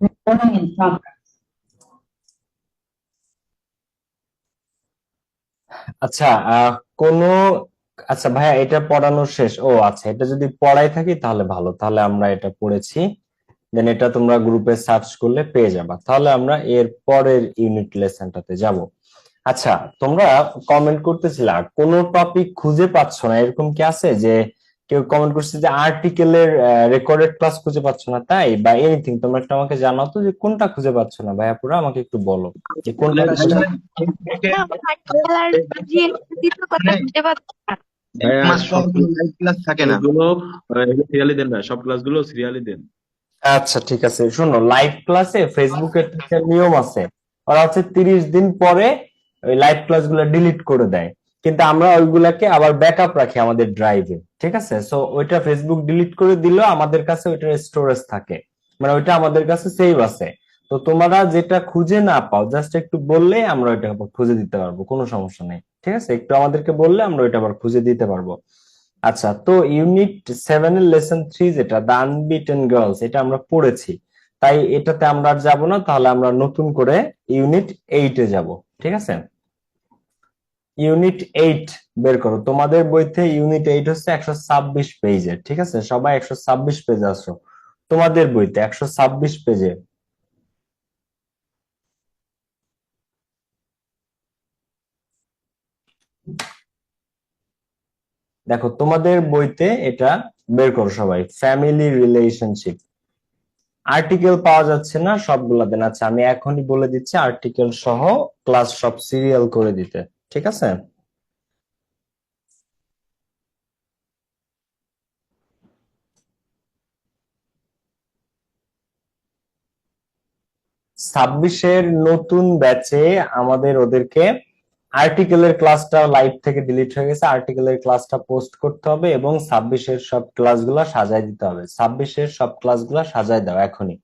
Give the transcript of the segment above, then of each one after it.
Recording in progress. আচ্ছা কোন আচ্ছা ভাইয়া এটা পড়ানো শেষ? ও আচ্ছা, এটা যদি পড়াই থাকি তাহলে ভালো, তাহলে আমরা এটা পড়েছি। দেন এটা তোমরা গ্রুপে সার্চ করলে পেয়ে যাবা, তাহলে আমরা এর পরের ইউনিট লেসনটাতে যাব। আচ্ছা, তোমরা কমেন্ট করতেছিলা কোন টপিক খুঁজে পাচ্ছ না, এরকম কি আছে? যে কেউ কমেন্ট করছে যে আর্টিকেলের রেকর্ডেড ক্লাস খুঁজে পাচ্ছ না, তাই বা এনিথিং, তোমরা একটু আমাকে জানাও তো যে কোনটা খুঁজে পাচ্ছ না। ভাইয়া পুরো আমাকে একটু বলো যে কোনটা খুঁজে। না, আর জিএনসিসির কথা শুনতে পাচ্ছি না। ভাইয়া মাত্র সব লাইভ ক্লাস থাকে না। ক্লাসগুলো সিরিয়ালি দেন না, সব ক্লাসগুলো সিরিয়ালি দেন। আচ্ছা ঠিক আছে, শোনো, লাইভ ক্লাসে ফেসবুকের একটা নিয়ম আছে। ওরা হচ্ছে 30 দিন পরে ওই লাইভ ক্লাস গুলা ডিলিট করে দেয়, কিন্তু আমরা ওইগুলাকে আবার ব্যাকআপ রাখি আমাদের ড্রাইভে। ঠিক আছে, সো ওইটা ফেসবুক ডিলিট করে দিলেও আমাদের কাছে ওইটার স্টোরেজ থাকে, মানে ওইটা আমাদের কাছে সেভ আছে। তো তোমরা যেটা খুঁজে না পাও জাস্ট একটু বললে আমরা ওইটা আবার খুঁজে দিতে পারবো, কোনো সমস্যা নেই। ঠিক আছে, একটু আমাদেরকে বললে আমরা ওইটা আবার খুঁজে দিতে পারবো। আচ্ছা, তো ইউনিট 7 এর লেসন 3 যেটা দ্য আনবিটেন গার্লস, এটা আমরা পড়েছি, তাই এটাতে আমরা আর যাবো না। তাহলে আমরা নতুন করে ইউনিট 8-এ যাব। ঠিক আছে, ইউনিট 8 বের করো। তোমাদের বইতে ইউনিট 8 হচ্ছে 126 পেজের। ঠিক আছে, সবাই 126 পেজে আসো। তোমাদের বইতে 126 পেজে। দেখো তোমাদের বইতে এটা বের করো সবাই, ফ্যামিলি রিলেশনশিপ। আর্টিকেল পাওয়া যাচ্ছে না সবগুলা দেন। আচ্ছা, আমি এখনই বলে দিচ্ছি আর্টিকেল সহ ক্লাস সব সিরিয়াল করে দিতে। ঠিক আছে, 26-এর নতুন ব্যাচে আমাদের ওদেরকে আর্টিকেলের ক্লাসটা লাইভ থেকে ডিলিট হয়ে গেছে, আর্টিকেলের ক্লাসটা পোস্ট করতে হবে এবং 26-এর সব ক্লাসগুলা সাজায় দিতে হবে। 26-এর সব ক্লাসগুলা সাজায় দাও এখনই।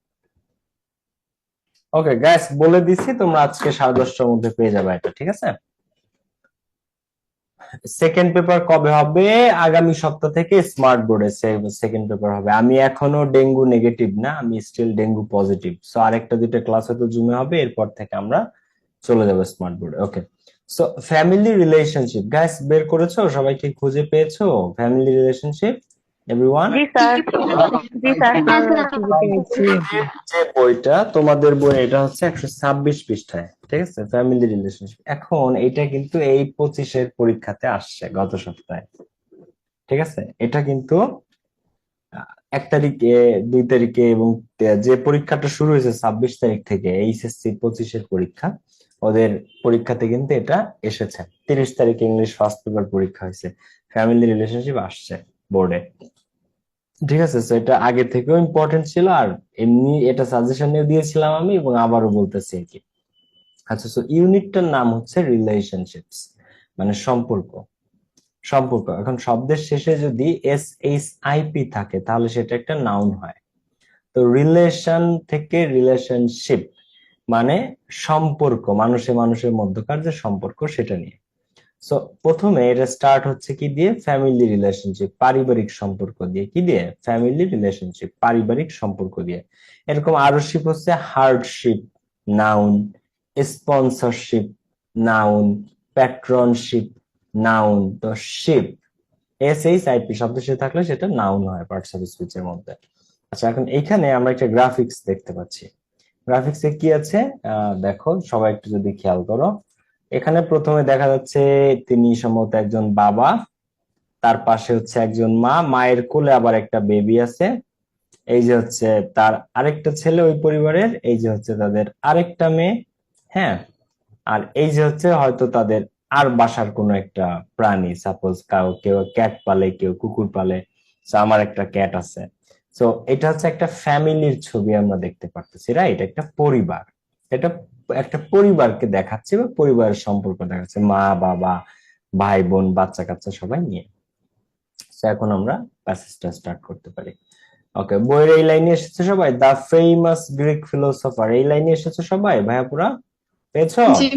ওকে গ্যাস, বলে দিছি, তোমরা আজকে 10:30টার মধ্যে পেয়ে যাবে এটা। ঠিক আছে, সেকেন্ড পেপার কবে হবে? আগামী সপ্তাহ থেকে স্মার্ট বোর্ডে সেকেন্ড পেপার হবে। আমি এখনো ডেঙ্গু নেগেটিভ না, আমি স্টিল ডেঙ্গু পজিটিভ। সো আরেকটা দুইটা ক্লাস হয়তো জুমে হবে, এরপর থেকে আমরা চলে যাবো স্মার্ট বোর্ডে। ওকে, সো ফ্যামিলি রিলেশনশিপ গাইস বের করেছো? সবাই কি খুঁজে পেয়েছো ফ্যামিলি রিলেশনশিপ? এভরিওয়ান, জি স্যার, জি স্যার। যে বইটা তোমাদের বই এটা হচ্ছে 126 পৃষ্ঠায়। ঠিক আছে, ফ্যামিলি রিলেশনশিপ। এখন এটা কিন্তু এই 25-এর পরীক্ষাতে আসছে গত সপ্তাহে। ঠিক আছে, এটা কিন্তু 1 তারিখে, 2 তারিখে এবং যে পরীক্ষাটা শুরু হয়েছে 26 তারিখ থেকে, এইচএসসি 25-এর পরীক্ষা, ওদের পরীক্ষাতে কিন্তু এটা এসেছে। 30 তারিখে ইংলিশ ফার্স্ট পেপার পরীক্ষা হয়েছে, ফ্যামিলি রিলেশনশিপ আসছে বোর্ডে। ঠিক আছে, তো এটা আগে থেকেও ইম্পর্টেন্ট ছিল, আর এমনি এটা সাজেশনে দিয়েছিলাম আমি এবং আবারও বলতেছি আর কি। আচ্ছা, তো ইউনিটটার নাম হচ্ছে রিলেশনশিপস, মানে সম্পর্ক। সম্পর্ক, এখন শব্দের শেষে যদি SHIP থাকে তাহলে সেটা একটা নাউন হয়। তো রিলেশন থেকে রিলেশনশিপ মানে সম্পর্ক, মানুষে মানুষের মধ্যকার যে সম্পর্ক সেটা নিয়ে। সো প্রথমে এটা স্টার্ট হচ্ছে কি দিয়ে? ফ্যামিলি রিলেশনশিপ, পারিবারিক সম্পর্ক দিয়ে। কি দিয়ে? ফ্যামিলি রিলেশনশিপ, পারিবারিক সম্পর্ক দিয়ে। এরকম আরো শিপ হচ্ছে hardship, noun, sponsorship, noun, patronship, noun. তো শিপ, SHIP শব্দ সে থাকলে সেটা নাউন হয় পার্টস অফ স্পিচ এর মধ্যে। আচ্ছা, এখন এখানে আমরা একটা গ্রাফিক্স দেখতে পাচ্ছি। গ্রাফিক্সে কি আছে দেখো সবাই একটু যদি খেয়াল করো। এখানে প্রথমে দেখা যাচ্ছে তিনি সম্ভবত একজন বাবা, তার পাশে হচ্ছে একজন মা, মায়ের কোলে আবার একটা বেবি আছে। এই যে হচ্ছে তার আরেকটা ছেলে ওই পরিবারের, এই যে হচ্ছে তাদের আরেকটা মেয়ে। হ্যাঁ, আর এই যে হচ্ছে হয়তো তাদের আর বাসার কোনো একটা প্রাণী, সাপোজ কেউ ক্যাট পালে, কেউ কুকুর পালে। তো আমার একটা ক্যাট আছে। তো এটা হচ্ছে একটা ফ্যামিলির ছবি আমরা দেখতে পারতেছি, রাইট? একটা পরিবার, এটা একটা পরিবারকে দেখাচ্ছে বা পরিবারের সম্পর্ক দেখাচ্ছে, মা বাবা ভাই বোন বাচ্চা কাচ্চা সবাই নিয়ে। তো এখন আমরা প্যাসেজটা স্টার্ট করতে পারি। ওকে, বইয়ের এই লাইনে এসেছে সবাই, দা ফেমাস গ্রিক ফিলোসফার, এই লাইনে এসেছে সবাই? ভাইয়া পুরা পেয়েছো? জি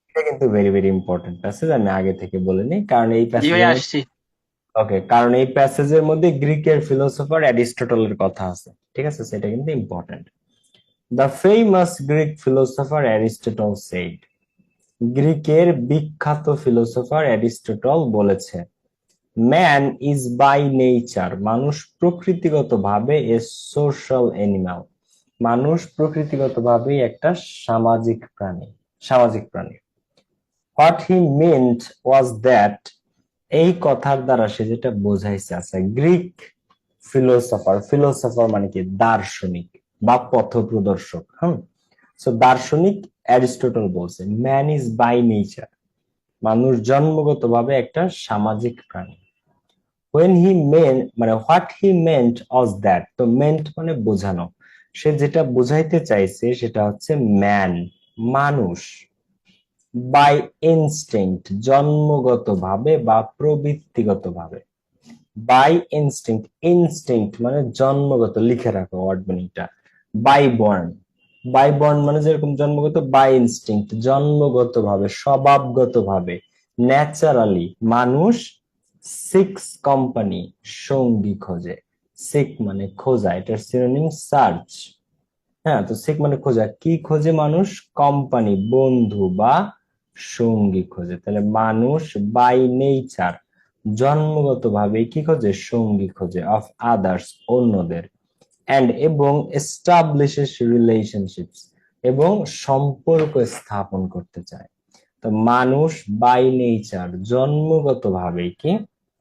এটা কিন্তু ভেরি ভেরি ইম্পর্টেন্ট প্যাসেজ, আমি আগে থেকে বলে নিই, কারণ এই জি ভাই, প্যাসেজের আসছি। ওকে, কারণ এই প্যাসেজের মধ্যে গ্রিকের ফিলোসফার অ্যারিস্টটলের কথা আছে। ঠিক আছে, সেটা কিন্তু important. The famous Greek philosopher Aristotle said, গ্রিকের বিখ্যাত ফিলোসফার অ্যারিস্টটল বলেছে, ম্যান ইজ বাই নেচার, মানুষ প্রকৃতিগতভাবে এ সোশ্যাল অ্যানিমাল, মানুষ প্রকৃতিগতভাবেই একটা সামাজিক প্রাণী। What he meant was that, এই কথার দ্বারা সে যেটা বোঝাইছে, আছে গ্রিক ফিলোসফার মানে কি দার্শনিক বা পথপ্রদর্শক। সো দার্শনিক অ্যারিস্টটল বলছে ম্যান ইজ বাই নেচার, মানুষ জন্মগতভাবে একটা সামাজিক প্রাণী। when he meant মানে what he meant was that, তো meant মানে বোঝানো, সে যেটা বোঝাইতে চাইছে সেটা হচ্ছে ম্যান মানুষ, বাই ইনস্টিংক্ট জন্মগতভাবে বা প্রবৃত্তিগতভাবে, বাই ইনস্টিংক্ট মানে জন্মগত, লিখে রাখো ওয়ার্ড মিনিংটা, বাই বর্ন মানে যেরকম জন্মগত, বাই ইনস্টিংক্ট জন্মগতভাবে স্বভাবগতভাবে, ন্যাচারালি মানুষ সিক্স কোম্পানি সঙ্গী খোঁজে, সিক মানে খোঁজা, এটার সিনোনিম সার্চ। হ্যাঁ, তো সিক মানে খোঁজা, কি খোঁজে মানুষ, কোম্পানি বন্ধু বা সঙ্গী খোঁজে। তাহলে মানুষ বাই নেচার জন্মগতভাবে কি খোঁজে, সঙ্গী খোঁজে, অফ আদার্স অন্যদের, এন্ড এবং এস্টাবলিশেস রিলেশনশিপস এবং সম্পর্ক স্থাপন করতে চায়। তো মানুষ বাই নেচার জন্মগতভাবে কি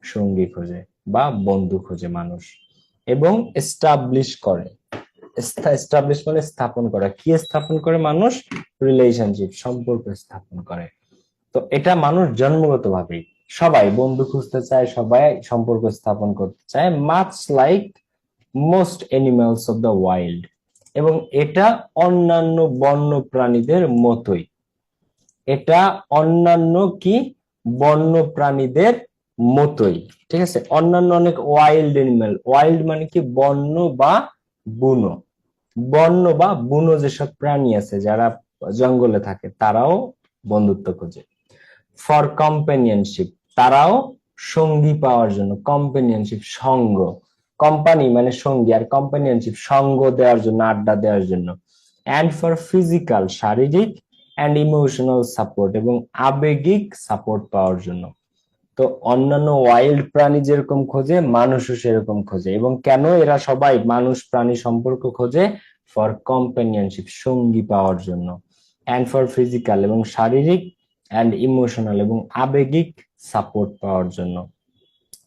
সঙ্গী খোঁজে বা বন্ধু খোঁজে মানুষ, এবং এস্টাবলিশ করে, এস্টাবলিশ মানে স্থাপন করা, কি স্থাপন করে মানুষ, রিলেশনশিপ সম্পর্ক স্থাপন করে। তো এটা মানুষ জন্মগতভাবেই, সবাই বন্ধু খুঁজতে চায়, সবাই সম্পর্ক স্থাপন করতে চায়, much like most animals of the wild, এবং এটা অন্যান্য বন্য প্রাণীদের মতোই, এটা অন্যান্য কি বন্য প্রাণীদের মতোই, ঠিক আছে। অন্যান্য অনেক ওয়াইল্ড অ্যানিমাল, ওয়াইল্ড মানে কি বন্য বা বুনো, বন্য বা বুনো যেসব প্রাণী আছে যারা জঙ্গলে থাকে তারাও বন্ধুত্ব খোঁজে। ফর কম্পেনিয়নশিপ, তারাও সঙ্গী পাওয়ার জন্য, কম্পেনিয়নশিপ সঙ্গ, কোম্পানি মানে সঙ্গী, আর কম্পেনিয়নশিপ সঙ্গ দেওয়ার জন্য, আড্ডা দেওয়ার জন্য, অ্যান্ড ফর ফিজিক্যাল শারীরিক অ্যান্ড ইমোশনাল সাপোর্ট এবং আবেগিক সাপোর্ট পাওয়ার জন্য। তো অন্যান্য ওয়াইল্ড প্রাণী যেরকম খোঁজে মানুষও সেরকম খোঁজে। এবং কেন এরা সবাই মানুষ প্রাণী সম্পর্ক খোঁজে, ফর কম্পেনিয়নশিপ সঙ্গী পাওয়ার জন্য, অ্যান্ড ফর ফিজিক্যাল এবং শারীরিক, অ্যান্ড ইমোশনাল এবং আবেগিক সাপোর্ট পাওয়ার জন্য।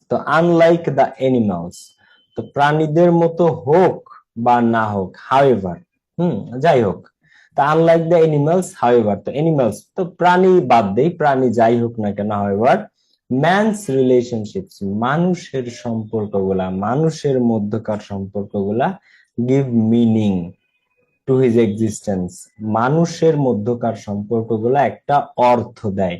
তো আনলাইক দ্য অ্যানিমালস, তো প্রাণীদের মতো হোক বা না হোক, হাউএভার, যাই হোক, তা আনলাইক দ্য অ্যানিমালস হাউএভার, তো অ্যানিমালস তো প্রাণী বাদ দেই, প্রাণী যাই হোক না কেন, হাউএভার ম্যানস রিলেশনশিপস, মানুষের সম্পর্কগুলা, মানুষের মধ্যকার সম্পর্কগুলা, give meaning to his existence, মানুষের মধ্যকার সম্পর্কগুলা একটা অর্থ দেয়,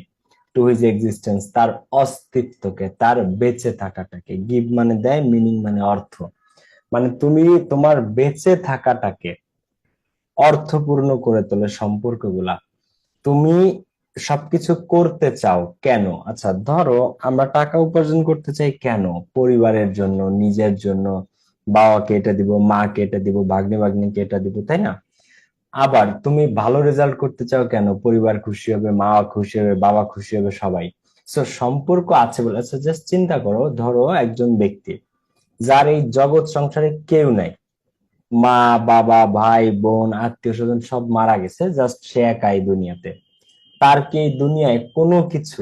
টু হিজ এক্সিস্টেন্স তার অস্তিত্বকে, তার বেঁচে থাকাটাকে, গিভ মানে দেয়, মিনিং মানে অর্থ, মানে তুমি তোমার বেঁচে থাকাটাকে অর্থপূর্ণ করে তোলে সম্পর্কগুলা। তুমি সবকিছু করতে চাও কেন, আচ্ছা ধরো আমরা টাকা উপার্জন করতে চাই কেন, পরিবারের জন্য, নিজের জন্য, বাবাকে এটা দিব, মাকে এটা দিব, ভাগ্নে ভাগ্নিকে এটা দিব, তাই না। আবার তুমি ভালো রেজাল্ট করতে চাও কেন, পরিবার খুশি হবে, মা খুশি হবে, বাবা খুশি হবে, সবাই। সো সম্পর্ক আছে বলে, আচ্ছা জাস্ট চিন্তা করো, ধরো একজন ব্যক্তি যার এই জগৎ সংসারে কেউ নাই, মা বাবা ভাই বোন আত্মীয় স্বজন সব মারা গেছে, জাস্ট সে একাই দুনিয়াতে, তার কি এই দুনিয়ায় কোনো কিছু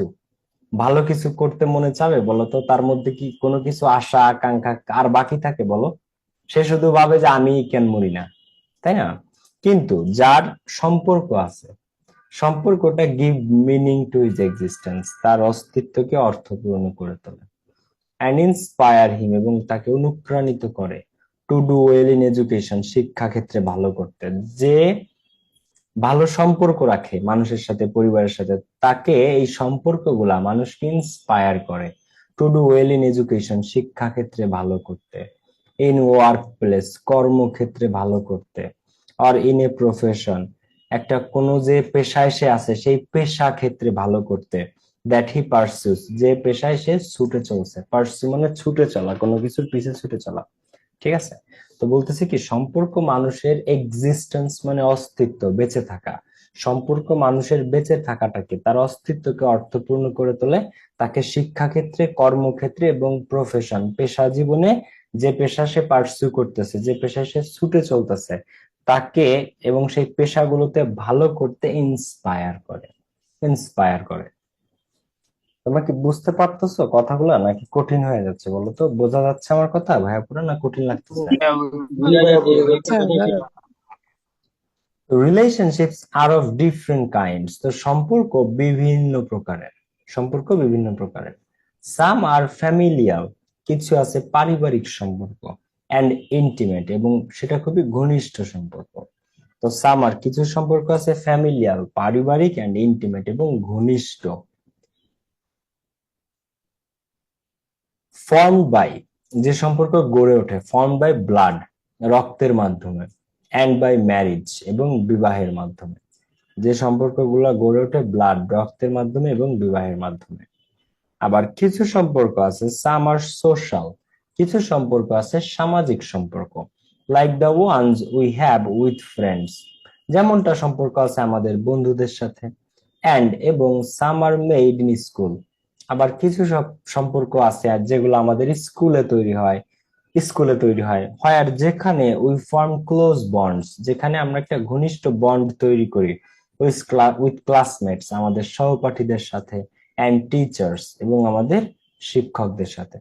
ভালো কিছু করতে মনে চাবে বলো তো, তার মধ্যে কি কোনো কিছু আশা আকাঙ্ক্ষা আর বাকি থাকে বলো, সে শুধু ভাবে যে আমি কেন মরি না, তাই না। কিন্তু যার সম্পর্ক আছে, সম্পর্কটা give meaning to his existence, তার অস্তিত্বকে অর্থপূর্ণ করে তোলে, অ্যান্ড ইন্সপায়ার হিম এবং তাকে অনুপ্রাণিত করে, to do well in education শিক্ষা ক্ষেত্রে ভালো করতে, যে ভালো সম্পর্ক রাখে মানুষের সাথে, পরিবারের সাথে, তাকে এই সম্পর্কগুলা মানুষকে ইন্সপায়ার করে, to do well in education শিক্ষা ক্ষেত্রে ভালো করতে, ইন ওয়ার্ক প্লেস কর্মক্ষেত্রে ভালো করতে, আর ইন এ প্রফেশন একটা কোনো যে পেশায় সে আছে সেই পেশা ক্ষেত্রে ভালো করতে, দ্যাট হি পারসিউস যে পেশায় সে ছুটে চলছে, পারসিউ মানে ছুটে চলা, কোনো কিছুর পিছে ছুটে চলা, ঠিক আছে। তো বলতেছে কি সম্পর্ক মানুষের এক্সিস্টেন্স মানে অস্তিত্ব, বেঁচে থাকা। সম্পর্ক মানুষের বেঁচে থাকাটাকে, তার অস্তিত্বকে অর্থপূর্ণ করে তোলে। তাকে শিক্ষাক্ষেত্রে, কর্মক্ষেত্রে এবং প্রফেশন, পেশা জীবনে যে পেশা সে পার্সু করতেছে, যে পেশা সে ছুটে চলতেছে, তাকে এবং সেই পেশাগুলোতে ভালো করতে ইন্সপায়ার করে। ইন্সপায়ার করে। তোমরা কি বুঝতে পারতেছো কথাগুলো, নাকি কঠিন হয়ে যাচ্ছে বলো তো? বোঝা যাচ্ছে আমার কথা ভাইয়া পুরো, না কঠিন লাগতেছে? আচ্ছা ভালো। Relationships are of different kinds, তো সম্পর্ক বিভিন্ন প্রকারের। সম্পর্ক বিভিন্ন প্রকারের। সাম আর ফ্যামিলিয়াল, কিছু আছে পারিবারিক সম্পর্ক, অ্যান্ড ইন্টিমেট, এবং সেটা খুবই ঘনিষ্ঠ সম্পর্ক। তো সাম আর কিছু সম্পর্ক আছে ফ্যামিলিয়াল, পারিবারিক, অ্যান্ড ইন্টিমেট এবং ঘনিষ্ঠ। ফর্ম বাই, যে সম্পর্ক গড়ে ওঠে, ফর্ম বাই ব্লাড, রক্তের মাধ্যমে, অ্যান্ড বাই ম্যারিজ, এবং বিবাহের মাধ্যমে। যে সম্পর্কগুলো গড়ে ওঠে ব্লাড, রক্তের মাধ্যমে এবং বিবাহের মাধ্যমে। আবার কিছু সম্পর্ক আছে সাম আর সোশ্যাল, কিছু সম্পর্ক আছে সামাজিক সম্পর্ক, like the ones we have with friends, যেমনটা সম্পর্ক আছে আমাদের বন্ধুদের সাথে। অ্যান্ড এবং some are made in school, আবার কিছু সব সম্পর্ক আছে আর যেগুলো আমাদের স্কুলে তৈরি হয়। স্কুলে তৈরি হয় হয় আর যেখানে উই ফর্ম ক্লোজ বন্ডস, যেখানে আমরা একটা ঘনিষ্ঠ বন্ড তৈরি করি উইথ ক্লাসমেটস, আমাদের সহপাঠীদের সাথে, অ্যান্ড টিচার্স, এবং আমাদের শিক্ষকদের সাথে।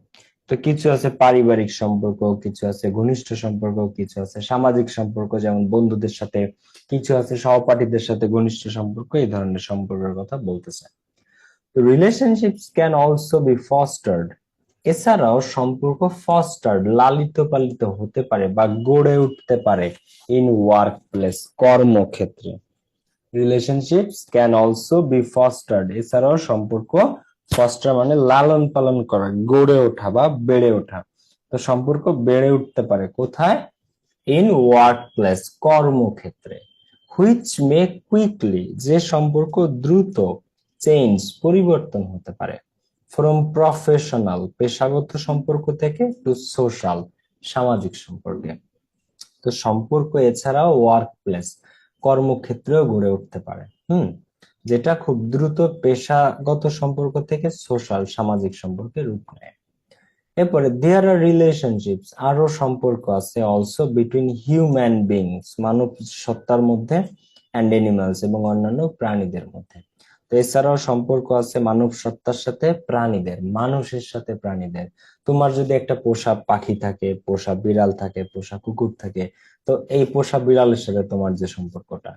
তো কিছু আছে পারিবারিক সম্পর্ক, কিছু আছে ঘনিষ্ঠ সম্পর্ক, কিছু আছে সামাজিক সম্পর্ক যেমন বন্ধুদের সাথে, কিছু আছে সহপাঠীদের সাথে ঘনিষ্ঠ সম্পর্ক, এই ধরনের সম্পর্কের কথা বলতেছে। রিলেশনশিপস ক্যান অলসো বি ফস্টার্ড, এছাড়াও সম্পর্ক ফস্টার্ড, লালিত পালিত হতে পারে বা গড়ে উঠতে পারে ইন ওয়ার্ক প্লেস, কর্মক্ষেত্রে। রিলেশনশিপস ক্যান অলসো বি ফস্টার্ড, এছাড়াও সম্পর্ক, ফস্টার মানে লালন পালন করা, গড়ে ওঠা বা বেড়ে ওঠা। তো সম্পর্ক বেড়ে উঠতে পারে কোথায়? ইন ওয়ার্ক প্লেস, কর্মক্ষেত্রে। হুইচ মে কুইকলি, যে সম্পর্ক দ্রুত, চেঞ্জ, পরিবর্তন হতে পারে, ফ্রম প্রফেশনাল, পেশাগত সম্পর্ক থেকে, টু সোশ্যাল, সামাজিক সম্পর্কে। তো সম্পর্ক এছাড়াও ওয়ার্ক প্লেস, কর্মক্ষেত্রেও গড়ে উঠতে পারে। যেটা খুব দ্রুত পেশাগত সম্পর্ক থেকে সোশ্যাল, সামাজিক সম্পর্কে রূপ নেয়। এরপরে দেয়ার আর রিলেশনশিপস, আরো সম্পর্ক আছে অলসো বিটুইন হিউম্যান বিংস, মানব সত্তার মধ্যে, অ্যান্ড এনিমালস, এবং অন্যান্য প্রাণীদের মধ্যে। তো এছাড়াও সম্পর্ক আছে মানব সত্তার সাথে প্রাণীদের, মানুষের সাথে প্রাণীদের। তোমার যদি একটা পোষা পাখি থাকে, পোষা বিড়াল থাকে, পোষা কুকুর থাকে, তো এই পোষা বিড়ালের সাথে তোমার যে সম্পর্কটা,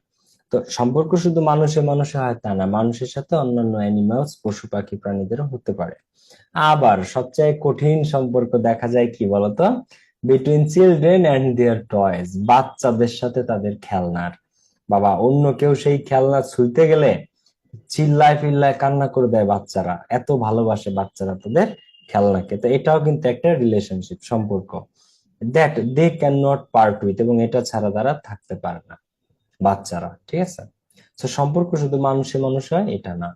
তো সম্পর্ক শুধু মানুষে মানুষে হয় তা না, মানুষের সাথে অন্যান্য অ্যানিমালস, পশু পাখি প্রাণীদেরও হতে পারে। আবার সবচেয়ে কঠিন সম্পর্ক দেখা যায় কি বলতো? Between children and their toys, বাচ্চাদের সাথে তাদের খেলনার। বাবা, অন্য কেউ সেই খেলনা ছুঁইতে গেলে চিল্লায় ফিল্লায় কান্না করে দেয় বাচ্চারা, এত ভালোবাসে বাচ্চারা তাদের খেলনাকে। তো এটাও কিন্তু একটা রিলেশনশিপ, সম্পর্ক, that they can not part with, এবং এটা ছাড়া তারা থাকতে পারে না বাচ্চারা, ঠিক আছে? তো সম্পর্ক শুধু মানুষে মানুষ হয় এটা না।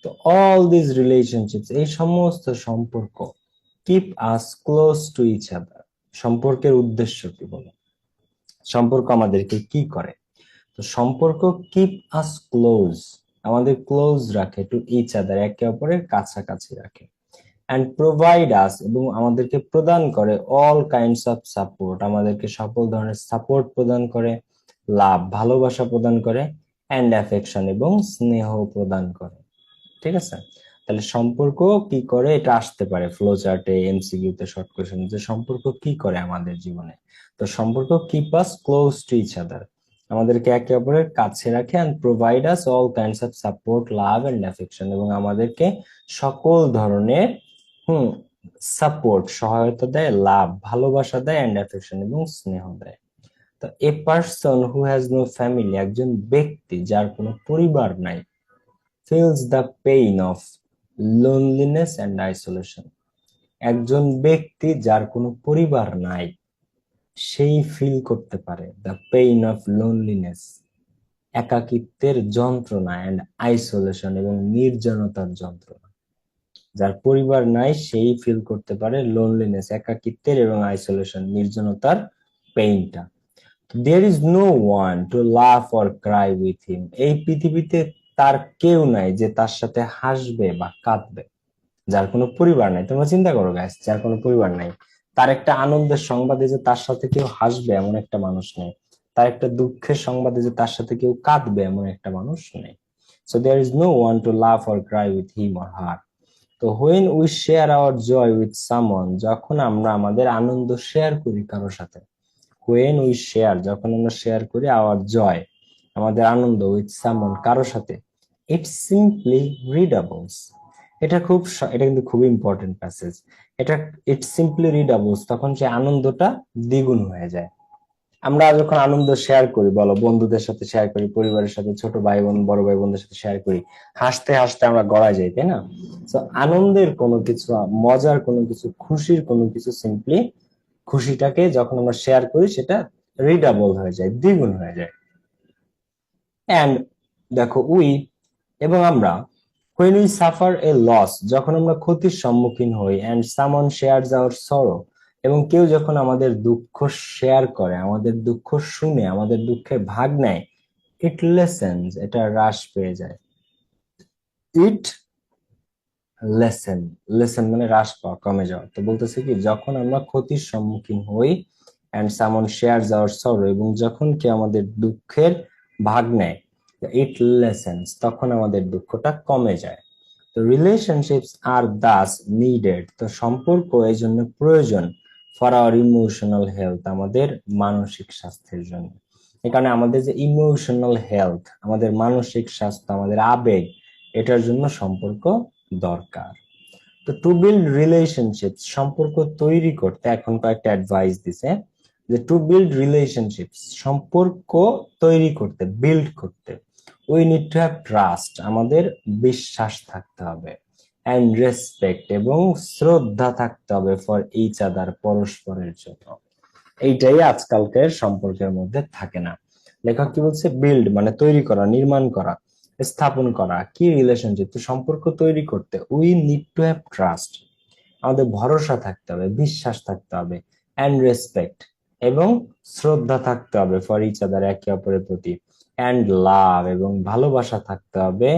তো অল দিস রিলেশনশিপস, এই সমস্ত সম্পর্ক, keep us close to each other, সম্পর্কের উদ্দেশ্য কি বলো? সম্পর্ক আমাদেরকে কি করে? তো সম্পর্ক কিপ আস ক্লোজ, আমাদের ক্লোজ রাখে, টু ইচ আদার, একে অপরের কাছাকাছি রাখে, অ্যান্ড প্রোভাইড আস, এবং আমাদেরকে প্রদান করে অল কাইন্ডস অফ সাপোর্ট, আমাদেরকে সকল ধরনের সাপোর্ট প্রদান করে, লাভ, ভালোবাসা প্রদান করে, অ্যান্ড অ্যাফেকশন, এবং স্নেহ প্রদান করে। ঠিক আছে? তাহলে সম্পর্ক কি করে, এটা আসতে পারে ফ্লো চার্টে, এমসিকিউ তে, শর্ট কোশ্চেন, যে সম্পর্ক কি করে আমাদের জীবনে। তো সম্পর্ক keep us close to each other, আমাদেরকে একে অপরের কাছে রাখে, and provide us all kinds of support, love and affection, এবং আমাদেরকে সকল ধরনের হুম সাপোর্ট, সহায়তা দেয়, লাভ, ভালোবাসা দেয়, এন্ড অ্যাফেকশন, এবং স্নেহ দেয়। তো a person who has no family, একজন ব্যক্তি যার কোনো পরিবার নাই, feels the pain of loneliness and isolation, একজন ব্যক্তি যার কোনো পরিবার নাই, সেই ফিল করতে পারে দ্য পেইন অফ লোনলিনেস, একাকিত্বের যন্ত্রণা, এন্ড আইসোলেশন, এবং নির্জনতার যন্ত্রণা। যার পরিবার নাই সেই ফিল করতে পারে লোনলিনেস, একাকিত্বের, এবং আইসোলেশন, নির্জনতার পেইনটা। There is no one to laugh or cry with him, এই পৃথিবীতে তার কেউ নাই যে তার সাথে হাসবে বা কাঁদবে, যার কোনো পরিবার নাই। তোমরা চিন্তা করো গাইস, যার কোনো পরিবার নাই, তার একটা আনন্দের সংবাদে যে তার সাথে কেউ হাসবে এমন একটা মানুষ নেই, তার একটা দুঃখের সংবাদে যে তার সাথে কেউ কাঁদবে এমন একটা মানুষ নেই। So there is no one to laugh or cry with him or her. তো when we share our joy with someone, যখন আমরা আমাদের আনন্দ শেয়ার করি কারোর সাথে, হোয়েন উই শেয়ার, যখন আমরা শেয়ার করি আওয়ার জয়, আমাদের আনন্দ, উইথ সামওয়ান, কারোর সাথে, ইট সিম্পলি রিডাবলস, এটা কিন্তু খুবই ইম্পর্টেন্ট প্যাসেজ। এটা ইট সিম্পলি রিডাবলস, তখন সে আনন্দটা দ্বিগুণ হয়ে যায়। আমরা যখন আনন্দ শেয়ার করি, বলো বন্ধুদের সাথে শেয়ার করি, পরিবারের সাথে, ছোট ভাই বোন, বড় ভাই বোনদের সাথে শেয়ার করি, হাসতে হাসতে আমরা গড়ায় যাই, তাই না? তো আনন্দের কোনো কিছু, মজার কোনো কিছু, খুশির কোনো কিছু, সিম্পলি খুশিটাকে যখন আমরা শেয়ার করি সেটা রিডাবল হয়ে যায়, দ্বিগুণ হয়ে যায়। অ্যান্ড দেখো উই, এবং আমরা, when we suffer a loss, যখন আমরা ক্ষতির সম্মুখীন হই, and someone shares our sorrow, এবং কেউ যখন আমাদের দুঃখ শেয়ার করে, আমাদের দুঃখ শুনে, আমাদের দুঃখে ভাগ নেয়, it lessens, এটা হ্রাস পেয়ে যায়। it লেসেন মানে হ্রাস পাওয়া, কমে যাওয়া। তো বলতেছে কি, যখন আমরা ক্ষতির সম্মুখীন হই, and someone shares our sorrow, এবং যখন কেউ আমাদের দুঃখের ভাগ নেয়, it lessens, তখন আমাদের দুঃখটা কমে যায়। তো রিলেশনশিপস আর দাস নিডেড, তো সম্পর্ক এই জন্য প্রয়োজন, ফর আওয়ার ইমোশনাল হেলথ, আমাদের মানসিক স্বাস্থ্যের জন্য। এখানে আমাদের যে ইমোশনাল হেলথ, আমাদের মানসিক স্বাস্থ্য, আমাদের আবেগ, এটার জন্য সম্পর্ক দরকার। তো টু বিল্ড রিলেশনশিপ, সম্পর্ক তৈরি করতে এখন কয়েকটা অ্যাডভাইস দিছে, যে টু বিল্ড রিলেশনশিপ, সম্পর্ক তৈরি করতে, বিল্ড করতে, we need to have trust, আমাদের বিশ্বাস থাকতে হবে, অ্যান্ড রেসপেক্ট, এবং শ্রদ্ধা থাকতে হবে, ফর ইচ আদার, পরস্পরের জন্য। এইটাই আজকালকার সম্পর্কের মধ্যে থাকে না। লেখক কি বলছে, বিল্ড মানে তৈরি করা, নির্মাণ করা, স্থাপন করা, কি রিলেশনশিপ, তো সম্পর্ক তৈরি করতে we need to have trust, আমাদের ভরসা থাকতে হবে, বিশ্বাস থাকতে হবে, অ্যান্ড রেসপেক্ট, এবং শ্রদ্ধা থাকতে হবে, ফর ইচ আদার, একে অপরের প্রতি, অ্যান্ড লাভ, এবং ভালোবাসা থাকতে হবে,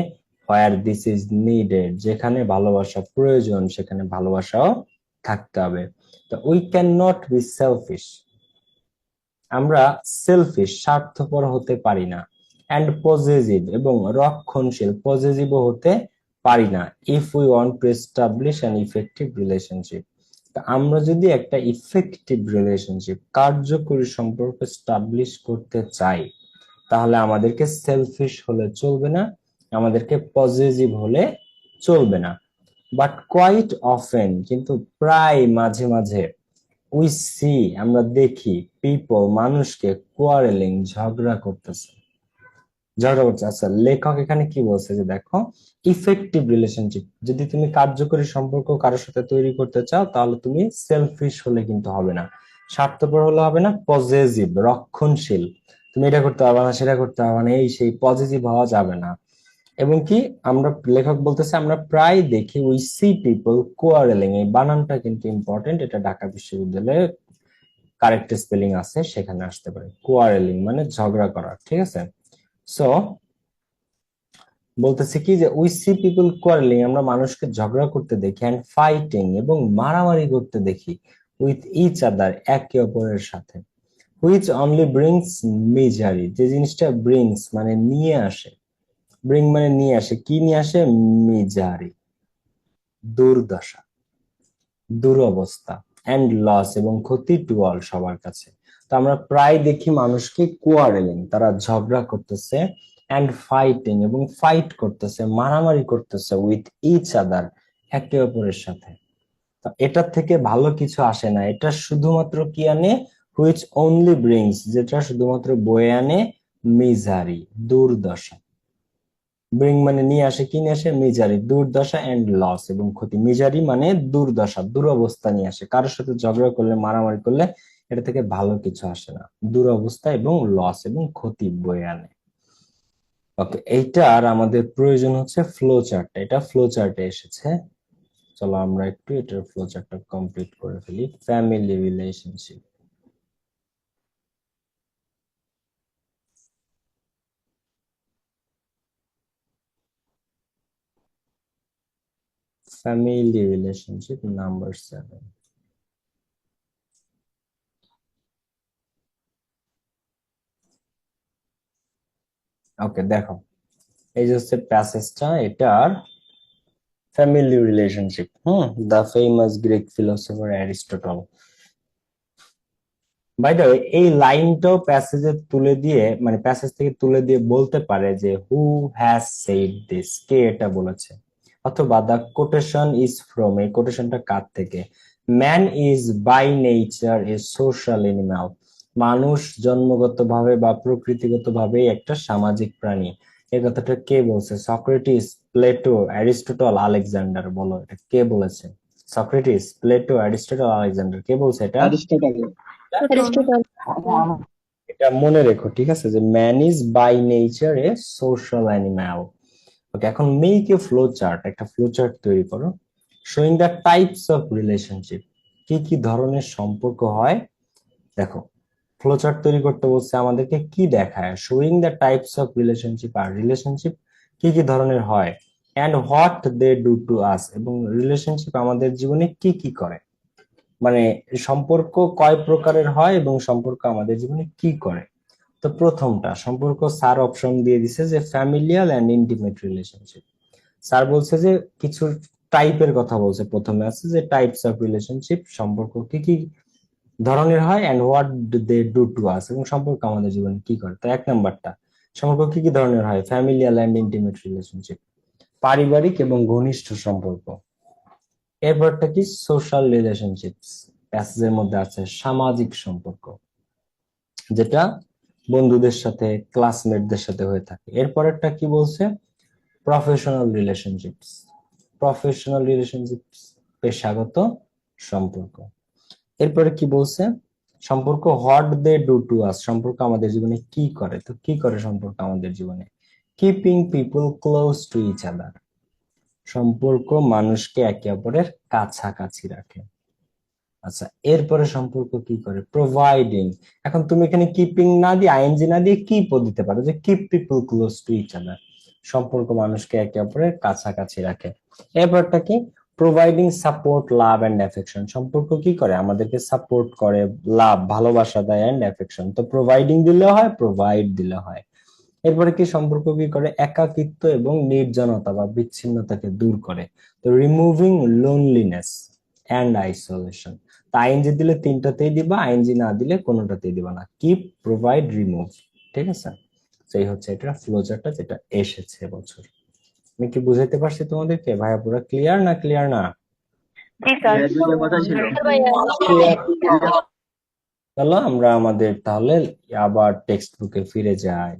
হোয়ার দিস ইজ নিডেড, যেখানে ভালোবাসা প্রয়োজন সেখানে ভালোবাসাও থাকতে হবে। তো we can not be shellfish, আমরা সেলফিশ, স্বার্থপর হতে পারি না, অ্যান্ড পজেসিভ, এবং রক্ষণশীল, পজেসিভও হতে পারি না, if we want to establish an effective relationship, আমরা যদি একটা ইফেক্টিভ রিলেশনশিপ, কার্যকরী সম্পর্ক এস্টাবলিশ করতে চাই, তাহলে আমাদেরকে সেলফিশ হলে চলবে না, আমাদেরকে পজেসিভ হলে চলবে না। বাট কোয়াইট অফেন, কিন্তু প্রায় মাঝে মাঝে, উই সি, আমরা দেখি, পিপল, মানুষকে, কোয়ারেলিং, ঝগড়া করতেছে, আচ্ছা লেখক এখানে কি বলছে, যে দেখো ইফেক্টিভ রিলেশনশিপ, যদি তুমি কার্যকরী সম্পর্ক কারোর সাথে তৈরি করতে চাও, তাহলে তুমি সেলফিশ হলে কিন্তু হবে না, স্বার্থপর হলে হবে না, পজেসিভ, রক্ষণশীল, তুমি এটা করতে পারবে না, সেটা করতে পারবে না, এই সেই, পজিটিভ হওয়া যাবে না। এবং কি, আমরা, লেখক বলতেছে, আমরা প্রায় দেখি, উই সি পিপল কোয়ারেলিং, এই বানানটা কিন্তু ইম্পর্টেন্ট, এটা ঢাকা বিশ্ববিদ্যালয়ে কারেক্ট স্পেলিং আছে, সেখানে আসতে পারে। কোয়ারেলিং মানে ঝগড়া করা, ঠিক আছে? সো বলতেছে কি, যে উই সি পিপল কোয়ারেলিং, আমরা মানুষকে ঝগড়া করতে দেখি, এন্ড ফাইটিং, এবং মারামারি করতে দেখি, উইথ ইচ আদার, একে অপরের সাথে, হুইচ অনলি ব্রিংস মিজারি, যে জিনিসটা ব্রিংস মানে নিয়ে আসে, ব্রিং মানে নিয়ে আসে, কি নিয়ে আসে, মিজারি, দুর্দশা, দুরবস্থা, এন্ড লস, এবং ক্ষতি, টু অল, সবার কাছে। তো আমরা প্রায় দেখি মানুষকে কোয়ারেলিং, তারা ঝগড়া করতেছে, এন্ড ফাইটিং, এবং ফাইট করতেছে, মারামারি করতেছে, উইথ ইচ আদার, একে অপরের সাথে। তো এটার থেকে ভালো কিছু আসে না, এটা শুধুমাত্র কি আনে, হুইচ অনলি ব্রিংস, যেটা শুধুমাত্র বয়ে আনে, মিজারি, দুর্দশা। ব্রিং মানে নিয়ে আসে, কি নিয়ে আসে, মিজারি, দুর্দশা, এন্ড লস, এবং ক্ষতি। মিজারি মানে দুর্দশা, দুরবস্থা নিয়ে আসে, কারোর সাথে ঝগড়া করলে, মারামারি করলে এটা থেকে ভালো কিছু আসে না, দুরবস্থা এবং লস এবং ক্ষতি বয়ে আনে। ওকে, এইটার আমাদের প্রয়োজন হচ্ছে ফ্লো চার্ট, এটা ফ্লো চার্টে এসেছে। চলো আমরা একটু এটার ফ্লো চার্টটা কমপ্লিট করে ফেলি। Family relationship, family relationship number 7. Okay, দেখো এই যে হচ্ছে প্যাসেজটা, এটার family relationship. The famous Greek philosopher Aristotle. By the way, এই লাইনটাও প্যাসেজে তুলে দিয়ে, মানে প্যাসেজ থেকে তুলে দিয়ে বলতে পারে যে হু হ্যাজ সেড দিস, কে এটা বলেছে। অথবা দ্য কোটেশন ইজ ফ্রম, এই কোটেশনটা কার থেকে, man is by nature a social animal, মানুষ জন্মগতভাবে বা প্রকৃতিগতভাবে একটা সামাজিক প্রাণী। এই কথাটা কে বলছে? Socrates, Plato, Aristotle, Alexander. বলো এটা কে বলেছে? সক্রেটিস, প্লেটো, অ্যারিস্টটল, আলেকজান্ডার, কে বলছে এটা? অ্যারিস্টটল। অ্যারিস্টটল। এটা মনে রেখো, ঠিক আছে, যে man is by nature a social animal. Okay, এখন মেক এ ফ্লো চার্ট, একটা ফ্লো চার্ট তৈরি করো, showing the types of relationship, কি কি ধরনের সম্পর্ক হয়। দেখো, ফ্লো চার্ট তৈরি করতে বলছে আমাদেরকে, কি দেখায়? Showing the types of relationship, আর রিলেশনশিপ কি কি ধরনের হয়, and what they do to us, এবং রিলেশনশিপ আমাদের জীবনে কি কি করে। মানে সম্পর্ক কয় প্রকারের হয় এবং সম্পর্ক আমাদের জীবনে কি করে। তো প্রথমটা সম্পর্ক, স্যার অপশন দিয়ে দিছে যে familial and intimate relationship. Sir বলছে যে কিছু টাইপের কথা বলছে, প্রথমে আছে যে টাইপস অফ রিলেশনশিপ, সম্পর্ক কি কি ধরনের হয়, and what they do to us, এবং সম্পর্ক আমাদের জীবনে কি করে। তো এক নাম্বারটা, সম্পর্ক কি কি ধরনের হয়, ফ্যামিলিয়াল এন্ড ইন্টিমেট রিলেশনশিপ, পারিবারিক এবং ঘনিষ্ঠ সম্পর্ক। এরপরটা কি, সোশ্যাল রিলেশনশিপস, প্যাসেজের মধ্যে আছে সামাজিক সম্পর্ক, যেটা বন্ধুদের সাথে, ক্লাসমেটদের সাথে হয়ে থাকে। এরপরেরটা কি বলছে, প্রফেশনাল রিলেশনশিপস, প্রফেশনাল রিলেশনশিপস, পেশাগত সম্পর্ক। এরপরে কি বলছে, সম্পর্ক what they do to us, সম্পর্ক আমাদের জীবনে কি করে। তো কি করে সম্পর্ক আমাদের জীবনে, keeping people close to each other, সম্পর্ক মানুষকে একে অপরের কাছাকাছি রাখে। আচ্ছা, এরপরে সম্পর্ক কি করে, প্রোভাইডিং। এখন তুমি এখানে কিপিং না দিয়ে, আইএনজি না দিয়ে কিপ দিতে পারো, যে keep people close to each other, সম্পর্ক মানুষকে একে অপরের কাছাকাছি রাখে। এরপরটা কি, providing support, love and affection, সম্পর্ক কি করে, আমাদেরকে সাপোর্ট করে, লাভ, ভালোবাসা দেয়, এন্ড অ্যাফেকশন। তো প্রোভাইডিং দিলে হয়, প্রোভাইড দিলে হয়। এরপরে কি, সম্পর্ক কি করে, একাকিত্ব এবং নির্জনতা বা বিচ্ছিন্নতাকে দূর করে। তো রিমুভিং লোনলিনেস এন্ড আইসোলেশন। তা আইএনজি দিলে তিনটাতেই দিবা, আইএনজি না দিলে কোনোটাতেই দিবা না, কিপ, প্রোভাইড, রিমুভ। ঠিক আছে, সেই হচ্ছে এটা ফ্লোচারটা যেটা এসেছে বছর। আমি কি বুঝাইতে পারছি তোমাদেরকে? ভাইয়া পুরো ক্লিয়ার না? ক্লিয়ার না? জি স্যার। দুইটা কথা ছিল। চলো আমরা আমাদের তাহলে আবার টেক্সট বুকে ফিরে যাই।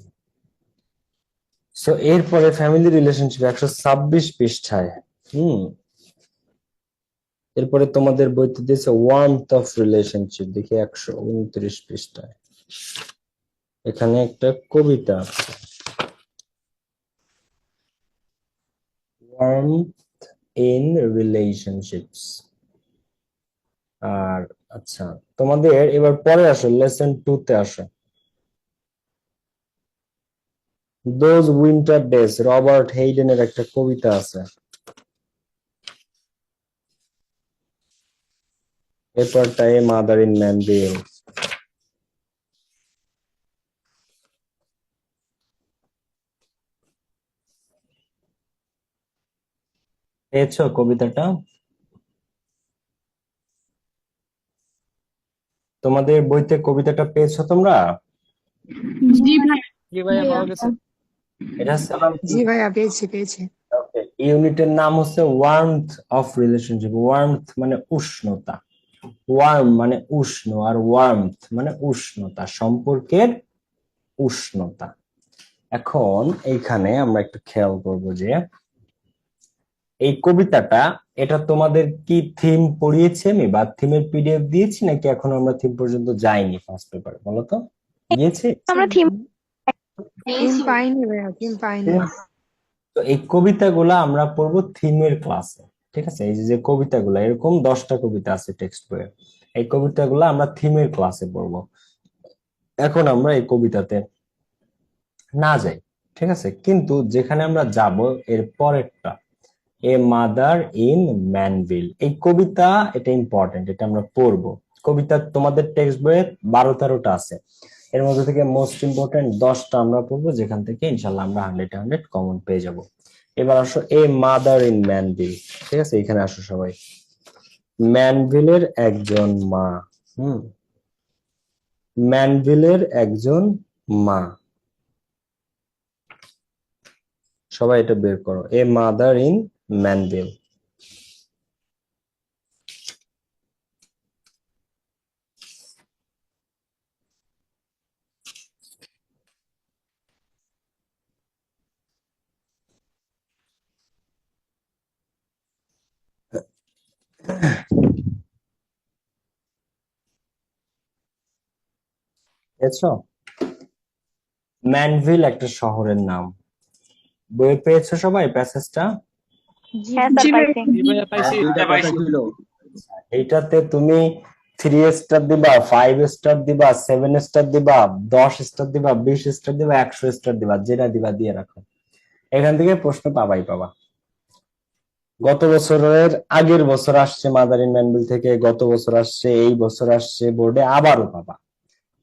সো এরপরে ফ্যামিলি রিলেশনশিপ 126 পৃষ্ঠায়। এরপরে তোমাদের বইতে দিয়েছে ওয়ার্মথ অফ রিলেশনশিপ, দেখি 129 পৃষ্ঠায়। এখানে একটা কবিতা আছে, ওয়ার্মথ ইন রিলেশনশিপস। আর আচ্ছা, তোমাদের এবার পরে আসো, লেসন 2 তে আসো। দোজ উইন্টার ডেজ, রবার্ট হেইডেনের একটা কবিতা আছে। এরপরটা এ মাদার ইন ম্যানভিল। পেয়েছো কবিতাটা? তোমাদের বইতে কবিতাটা পেয়েছো তোমরা? জি ভাই। জি ভাইয়া, পাওয়া গেছে। এটা জি ভাইয়া, পেয়েছি পেয়েছি। ইউনিটের নাম হচ্ছে ওয়ার্মথ অফ রিলেশনশিপ। ওয়ার্মথ মানে উষ্ণতা, ওয়ার্ম মানে উষ্ণ, আর ওয়ার্মথ মানে উষ্ণতা, সম্পর্কের উষ্ণতা। এখন এইখানে আমরা একটু খেয়াল করব যে এই কবিতাটা, এটা তোমাদের কি থিম পড়িয়েছি আমি, বা থিমের পিডিএফ দিয়েছি, নাকি এখন আমরা থিম পর্যন্ত যাইনি ফার্স্ট পেপারে? বলো তো, গিয়েছি? আমরা থিম টিম পাইনি ভাইয়া, টিম পাইনি। তো এই কবিতাগুলা আমরা পড়বো থিমের ক্লাসে। ঠিক আছে, এই যে কবিতাগুলা, এরকম 10টা কবিতা আছে টেক্সট বইয়ে, এই কবিতাগুলা আমরা থিমের ক্লাসে পড়বো। এখন আমরা এই কবিতাতে না যাই, ঠিক আছে, কিন্তু যেখানে আমরা যাব এর পরেরটা, এ মাদার ইন ম্যানভিল। এই কবিতা, এটা ইম্পর্টেন্ট, এটা আমরা পড়বো। কবিতা তোমাদের টেক্সট বইয়ে 12-13টা আছে, এর মধ্যে থেকে মোস্ট ইম্পর্টেন্ট 10টা আমরা পড়বো, যেখান থেকে ইনশাল্লাহ আমরা 100 কমন পেয়ে যাব। এবার আসো এ মাদার ইন ম্যানভিল। ঠিক আছে, এখানে আসো সবাই। ম্যানভিলের একজন মা। ম্যানভিলের একজন মা। সবাই এটা বের করো, এ মাদার ইন ম্যানভিল। পেয়েছো? ম্যানভিল একটা শহরের নাম। বইয়ে পেয়েছো সবাই প্যাসেজটা? হ্যাঁ জি স্যার ভাইয়া। পাইছি। এইটাতে তুমি 3 স্টার দিবা, 5 স্টার দিবা, 7 স্টার দিবা, 10 স্টার দিবা, 20 স্টার দিবা, 100 স্টার দিবা, যেটা দিবা দিয়ে রাখো। এখান থেকে প্রশ্ন পাবাই পাবা। গত বছরের আগের বছর আসছে মাদারিন ম্যানভিল থেকে, গত বছর আসছে, এই বছর আসছে বোর্ডে, আবারও পাবা।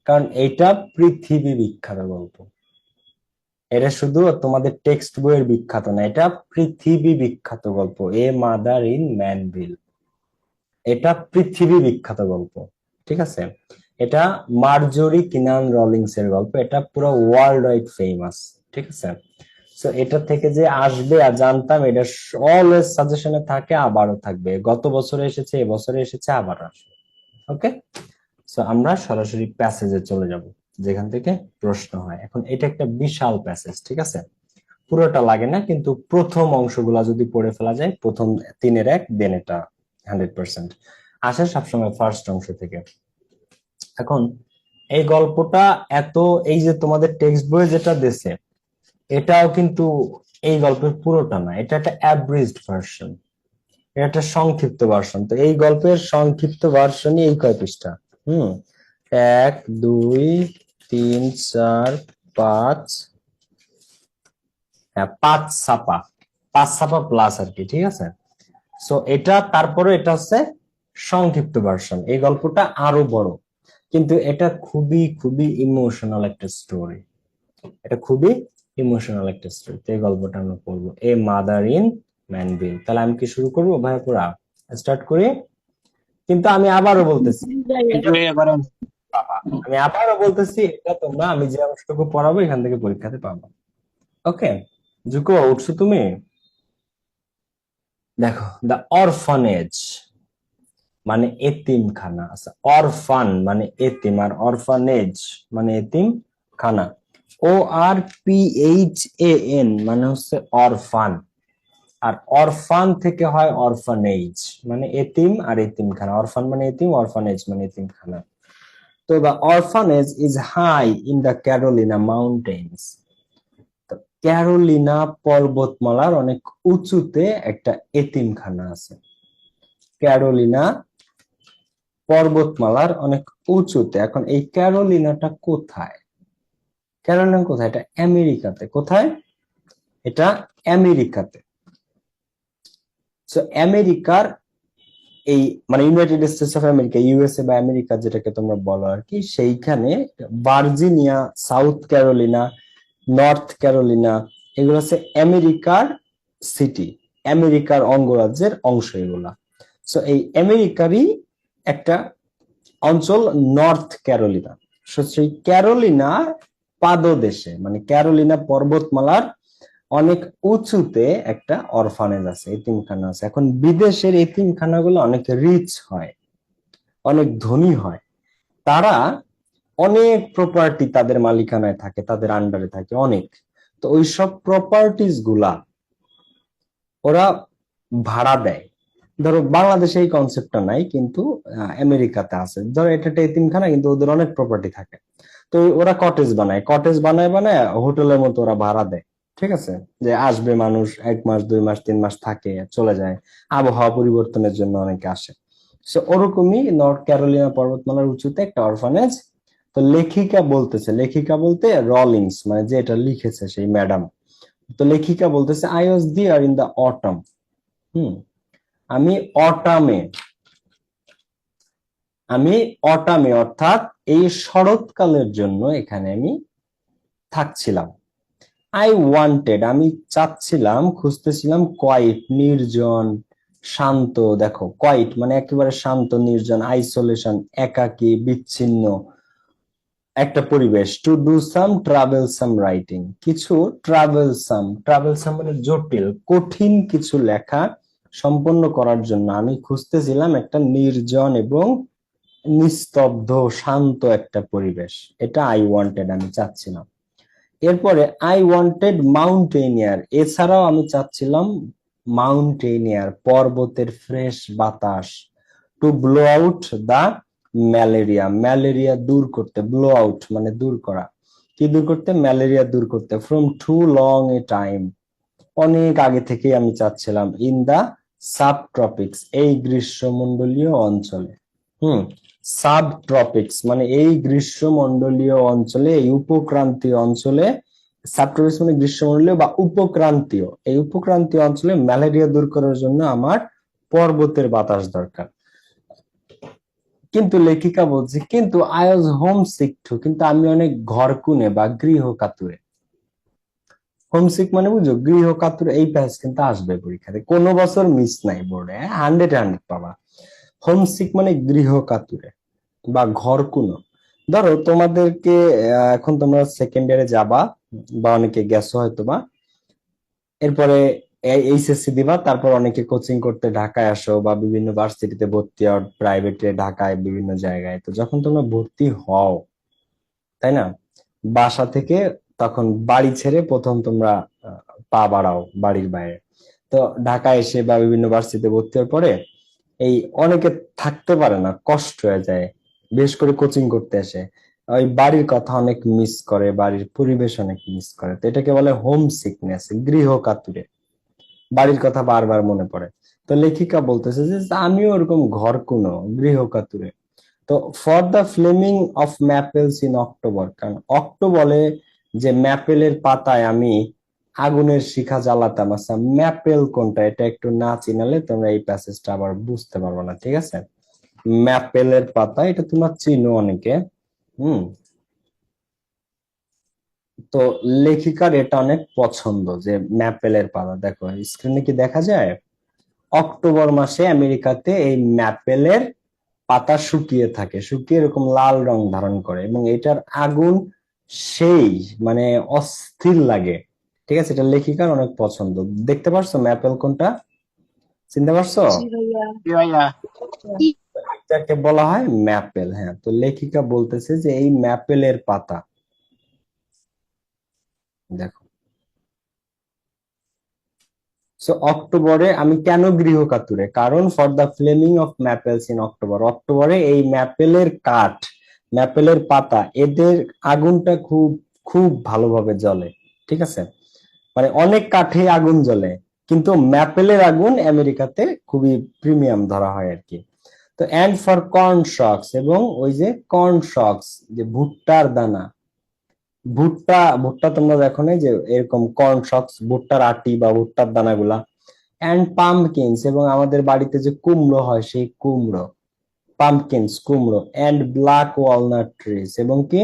কারণ এটা পৃথিবী বিখ্যাত গল্প। এটা শুধু তোমাদের টেক্সট বইয়ের বিখ্যাত না, এটা পৃথিবী বিখ্যাত গল্প। এ মাদার ইন ম্যানভিল, এটা পৃথিবী বিখ্যাত গল্প। ঠিক আছে, এটা মার্জরি কিনান রলিংস এর গল্প, এটা পুরো ওয়ার্ল্ড ওয়াইড ফেমাস। ঠিক আছে, সো এটা থেকে যে আসবে আর জানতাম, এটা অলওয়েজ সাজেশনে থাকে, আবারও থাকবে। গত বছরে এসেছে, এবছরে এসেছে, আবার আসবে। ওকে, সো আমরা সরাসরি প্যাসেজে চলে যাব, যেখান থেকে প্রশ্ন হয়। এখন এটা একটা বিশাল প্যাসেজ, ঠিক আছে, পুরোটা লাগে না, কিন্তু প্রথম অংশগুলা যদি পড়ে ফেলা যায়, প্রথম 3-1 দেন এটা 100% আসে সবসময় ফার্স্ট অংশ থেকে। এখন এই গল্পটা এত, এই যে তোমাদের টেক্সট বইয়ে যেটা দিছে, এটাও কিন্তু এই গল্পের পুরোটা না, এটা একটা অ্যাব্রিজড ভার্সন, এটা একটা সংক্ষিপ্ত ভার্সন। তো এই গল্পের সংক্ষিপ্ত ভার্সনই এই কয় পৃষ্ঠা? 1, 2, 3, 4, 5, হ্যাঁ 5 ছাপা, 5 ছাপা প্লাস আর কি। ঠিক আছে, সো এটা, তারপরে এটা হচ্ছে সংক্ষিপ্ত ভার্সন। এই গল্পটা আরো বড়, কিন্তু এটা খুবই খুবই ইমোশনাল একটা স্টোরি। এটা খুবই ইমোশনাল একটা স্টোরি। তো এই গল্পটা আমরা পড়বো, এ মাদার ইন ম্যানভিল। তাহলে আমি কি শুরু করবো ভাইয়া? পুরা স্টার্ট করি। কিন্তু আমি আবারও বলতেছি, এটা তোমরা, আমি যে অংশটুকু পড়াবো এখান থেকে পরীক্ষাতে পাবো। ওকে, জুকো উঠছো তুমি? দেখো, দ্য অরফানেজ মানে এতিমখানা। আচ্ছা, অরফান মানে এতিম, আর অরফানেজ মানে এতিম খানা। ORPHAN মানে হচ্ছে অরফান, আর অরফান থেকে হয় অরফানেজ, মানে এতিম আর এতিমখানা। অরফান মানে এতিম, অরফানেজ মানে এতিমখানা। তো the orphanage is high in the Carolina mountains. Carolina পর্বতমালার অনেক উঁচুতে একটা এতিমখানা আছে। ক্যারোলিনা পর্বতমালার অনেক উঁচুতে। এখন এই ক্যারোলিনাটা কোথায়? ক্যারোলিনা কোথায়? এটা আমেরিকাতে। কোথায়? এটা আমেরিকাতে। সো আমেরিকার এই মানে United States of America, USA বা আমেরিকা যেটাকে তোমরা বলো আর কি, সেইখানে Virginia, South Carolina, North Carolina, এগুলো হচ্ছে আমেরিকার সিটি, আমেরিকার অঙ্গরাজ্যের অংশ এগুলা। সো এই আমেরিকারই একটা অঞ্চল নর্থ ক্যারোলিনা। সেই ক্যারোলিনা পাদদেশে, মানে ক্যারোলিনা পর্বতমালার অনেক উঁচুতে একটা অরফানেজ আছে, এতিমখানা আছে। এখন বিদেশের এতিমখানাগুলো অনেক রিচ হয়, অনেক ধনী হয়, তারা অনেক প্রপার্টি তাদের মালিকানায় থাকে, তাদের আন্ডারে থাকে অনেক। তো ওইসব প্রপার্টিজ গুলা ওরা ভাড়া দেয়। ধরো বাংলাদেশে এই কনসেপ্টটা নাই, কিন্তু আমেরিকাতে আছে। ধরো এটা একটা এতিমখানা, কিন্তু ওদের অনেক প্রপার্টি থাকে, তো ওরা কটেজ বানায়, কটেজ বানায় বানায় হোটেলের মতো ওরা ভাড়া দেয়। ঠিক আছে, যে আসবে মানুষ, 1 মাস 2 মাস 3 মাস থাকে, চলে যায়, আবহাওয়া পরিবর্তনের জন্য অনেকে আসে। সো ওরকমই নর্থ ক্যারোলিনা পর্বতমালার উঁচুতে একটা অরফানেজ। তো লেখিকা বলতেছে, লেখিকা বলতে রলিংস, মানে যে এটা লিখেছে সেই ম্যাডাম। তো লেখিকা বলতেছে, I was there in the autumn. হুম আমি অটামে অর্থাৎ এই শরৎকালের জন্য এখানে আমি থাকছিলাম। আই ওয়ান্টেড আমি চাচ্ছিলাম, খুঁজতেছিলাম, কোয়াইট নির্জন, শান্ত। দেখো কোয়াইট মানে একেবারে শান্ত, নির্জন, আইসোলেশন একাকী, বিচ্ছিন্ন একটা পরিবেশ। To do some troublesome writing কিছু ট্রাভেলসাম মানে জটিল কঠিন কিছু লেখা সম্পন্ন করার জন্য আমি খুঁজতেছিলাম একটা নির্জন এবং নিস্তব্ধ শান্ত একটা পরিবেশ। এটা আই ওয়ান্টেড আমি চাচ্ছিলাম। এরপরে আই ওয়ান্টেড মাউন্টেনিয়ার, এছাড়াও আমি চাচ্ছিলাম মাউন্টেনিয়ার পর্বতের ফ্রেশ বাতাস। To blow out the malaria দূর করতে, ব্লো আউট মানে দূর করা, কি দূর করতে? ম্যালেরিয়া দূর করতে। From too long a time অনেক আগে থেকেই আমি চাচ্ছিলাম। ইন দা সাব ট্রপিক্স এই গ্রীষ্মমণ্ডলীয় অঞ্চলে। হুম সাব ট্রপিক্স মানে এই গ্রীষ্মমণ্ডলীয় অঞ্চলে, এই উপক্রান্তীয় অঞ্চলে। সাবট্রপিক্স মানে গ্রীষ্মমণ্ডলীয় বা উপক্রান্তীয়, এই উপক্রান্তীয় অঞ্চলে ম্যালেরিয়া দূর করার জন্য আমার পর্বতের বাতাস দরকার। কিন্তু লেখিকা বলছে কিন্তু I was homesick too, কিন্তু আমি অনেক ঘরকুনে বা গৃহ কাতুরে। হোমসিক মানে বুঝো গৃহ কাতুরে। এই প্যাসেজ কিন্তু আসবে পরীক্ষাতে, কোনো বছর মিস নাই বোর্ডে, 100 পাবা। হোমসিক মানে গৃহ কাতুরে বা ঘরকুনো। ধরো তোমাদেরকে এখন তোমরা সেকেন্ড ইয়ারে যাবা বা অনেকে গেছো হয়তো বা, এরপরে এইচএসসি দিবা, তারপর অনেকে কোচিং করতে ঢাকায় আসো বা বিভিন্ন ভার্সিটিতে ভর্তি হও, প্রাইভেটে ঢাকায় বিভিন্ন জায়গায়। তো যখন তোমরা ভর্তি হও, তাই না, বাসা থেকে তখন বাড়ি ছেড়ে প্রথম তোমরা পা বাড়াও বাড়ির বাইরে। তো ঢাকায় এসে বা বিভিন্ন ভার্সিটিতে ভর্তি হওয়ার পরে এই অনেকে থাকতে পারে না, কষ্ট হয়ে যায়, বিশেষ করে কোচিং করতে এসে ওই বাড়ির কথা অনেক মিস করে, বাড়ির পরিবেশ অনেক মিস করে। তো এটাকে বলে হোম সিকনেস, গৃহ কাতুরে, বাড়ির কথা বারবার মনে পড়ে। তো লেখিকা বলতেছে যে আমিও ওরকম ঘর কোনো গৃহ কাতুরে। তো for the flaming of maples in October, কারণ অক্টোবরে যে ম্যাপেলের পাতায় আমি আগুনের শিখা জ্বালাতাম। আচ্ছা ম্যাপেল কোনটা, এটা একটু না চিনালে তোমরা এই প্যাসেজটা আবার বুঝতে পারবে না, ঠিক আছে? ম্যাপেলের পাতা এটা তোমরা চিনো অনেকে। হুম তো লেখিকার এটা অনেক পছন্দ যে ম্যাপেলের পাতা। দেখো স্ক্রিনে কি দেখা যায়? অক্টোবর মাসে আমেরিকাতে এই ম্যাপেলের পাতা শুকিয়ে থাকে, শুকিয়ে এরকম লাল রং ধারণ করে এবং এটার আগুন সেই মানে অস্থির লাগে। ঠিক আছে, এটা লেখিকার অনেক পছন্দ। দেখতে পারছো ম্যাপেল কোনটা? চিনতে পারছো? এটাকে বলা হয় ম্যাপেল। হ্যাঁ, তো লেখিকা বলতেছে যে এই ম্যাপেলের পাতা দেখো। সো অক্টোবরে আমি কেন গৃহ কাতুরে, কারণ for the flaming of maples in October, অক্টোবরে এই ম্যাপেলের কাঠ, ম্যাপেলের পাতা, এদের আগুনটা খুব খুব ভালোভাবে জ্বলে। ঠিক আছে, মানে অনেক কাঠে আগুন জ্বলে, কিন্তু ম্যাপেলের আগুন আমেরিকাতে খুবই প্রিমিয়াম ধরা হয় আর কি। তো এন্ড ফর কর্ন শক্স, এবং ওই যে কর্ন শক্স যে ভুট্টার দানা, ভুট্টা ভুট্টা তোমরা দেখো না যে এরকম কর্ন শক্স, ভুট্টার আটি বা ভুট্টার দানাগুলা। এন্ড পাম্পকিনস, এবং আমাদের বাড়িতে যে কুমড়ো হয় সেই কুমড়ো, পাম্পকিনস কুমড়ো। এন্ড ব্ল্যাক ওয়ালনাট ট্রিস, এবং কি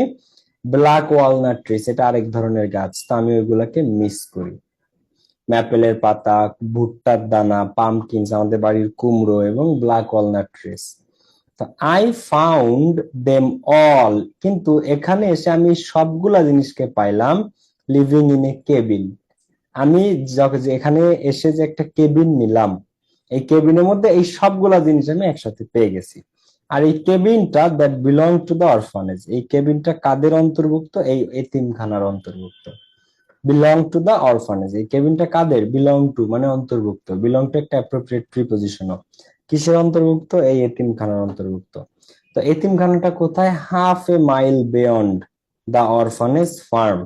ব্ল্যাক ওয়ালনাট ট্রিস, এটা আরেক ধরনের গাছ, তো আমি ওইগুলাকে মিস করি। ম্যাপেলের পাতা, ভুট্টার দানা, পাম্পকিনস আমাদের বাড়ির কুমড়ো এবং black walnut trees. I found them all, কিন্তু এখানে এসে আমি সবগুলা জিনিসকে পাইলাম লিভিং ইন এ কেবিন। আমি এখানে এসে যে একটা কেবিন নিলাম, এই কেবিনের মধ্যে এই সবগুলা জিনিস আমি একসাথে পেয়ে গেছি। আর এই কেবিনটা that belong to the orphanage, এই কেবিনটা কাদের অন্তর্ভুক্ত? এই এতিমখানার অন্তর্ভুক্ত। বিলং টু দ্য অরফানেজ, এই কেবিনটা কাদের? বিলং টু মানে অন্তর্ভুক্ত, বিলং টু একটা অ্যাপ্রোপ্রিয়েট প্রিপজিশন। কিসের অন্তর্ভুক্ত? এই এতিমখানার অন্তর্ভুক্ত। তো এতিমখানাটা কোথায়? হাফ এ মাইল বিয়ন্ড দা অরফানেজ ফার্ম,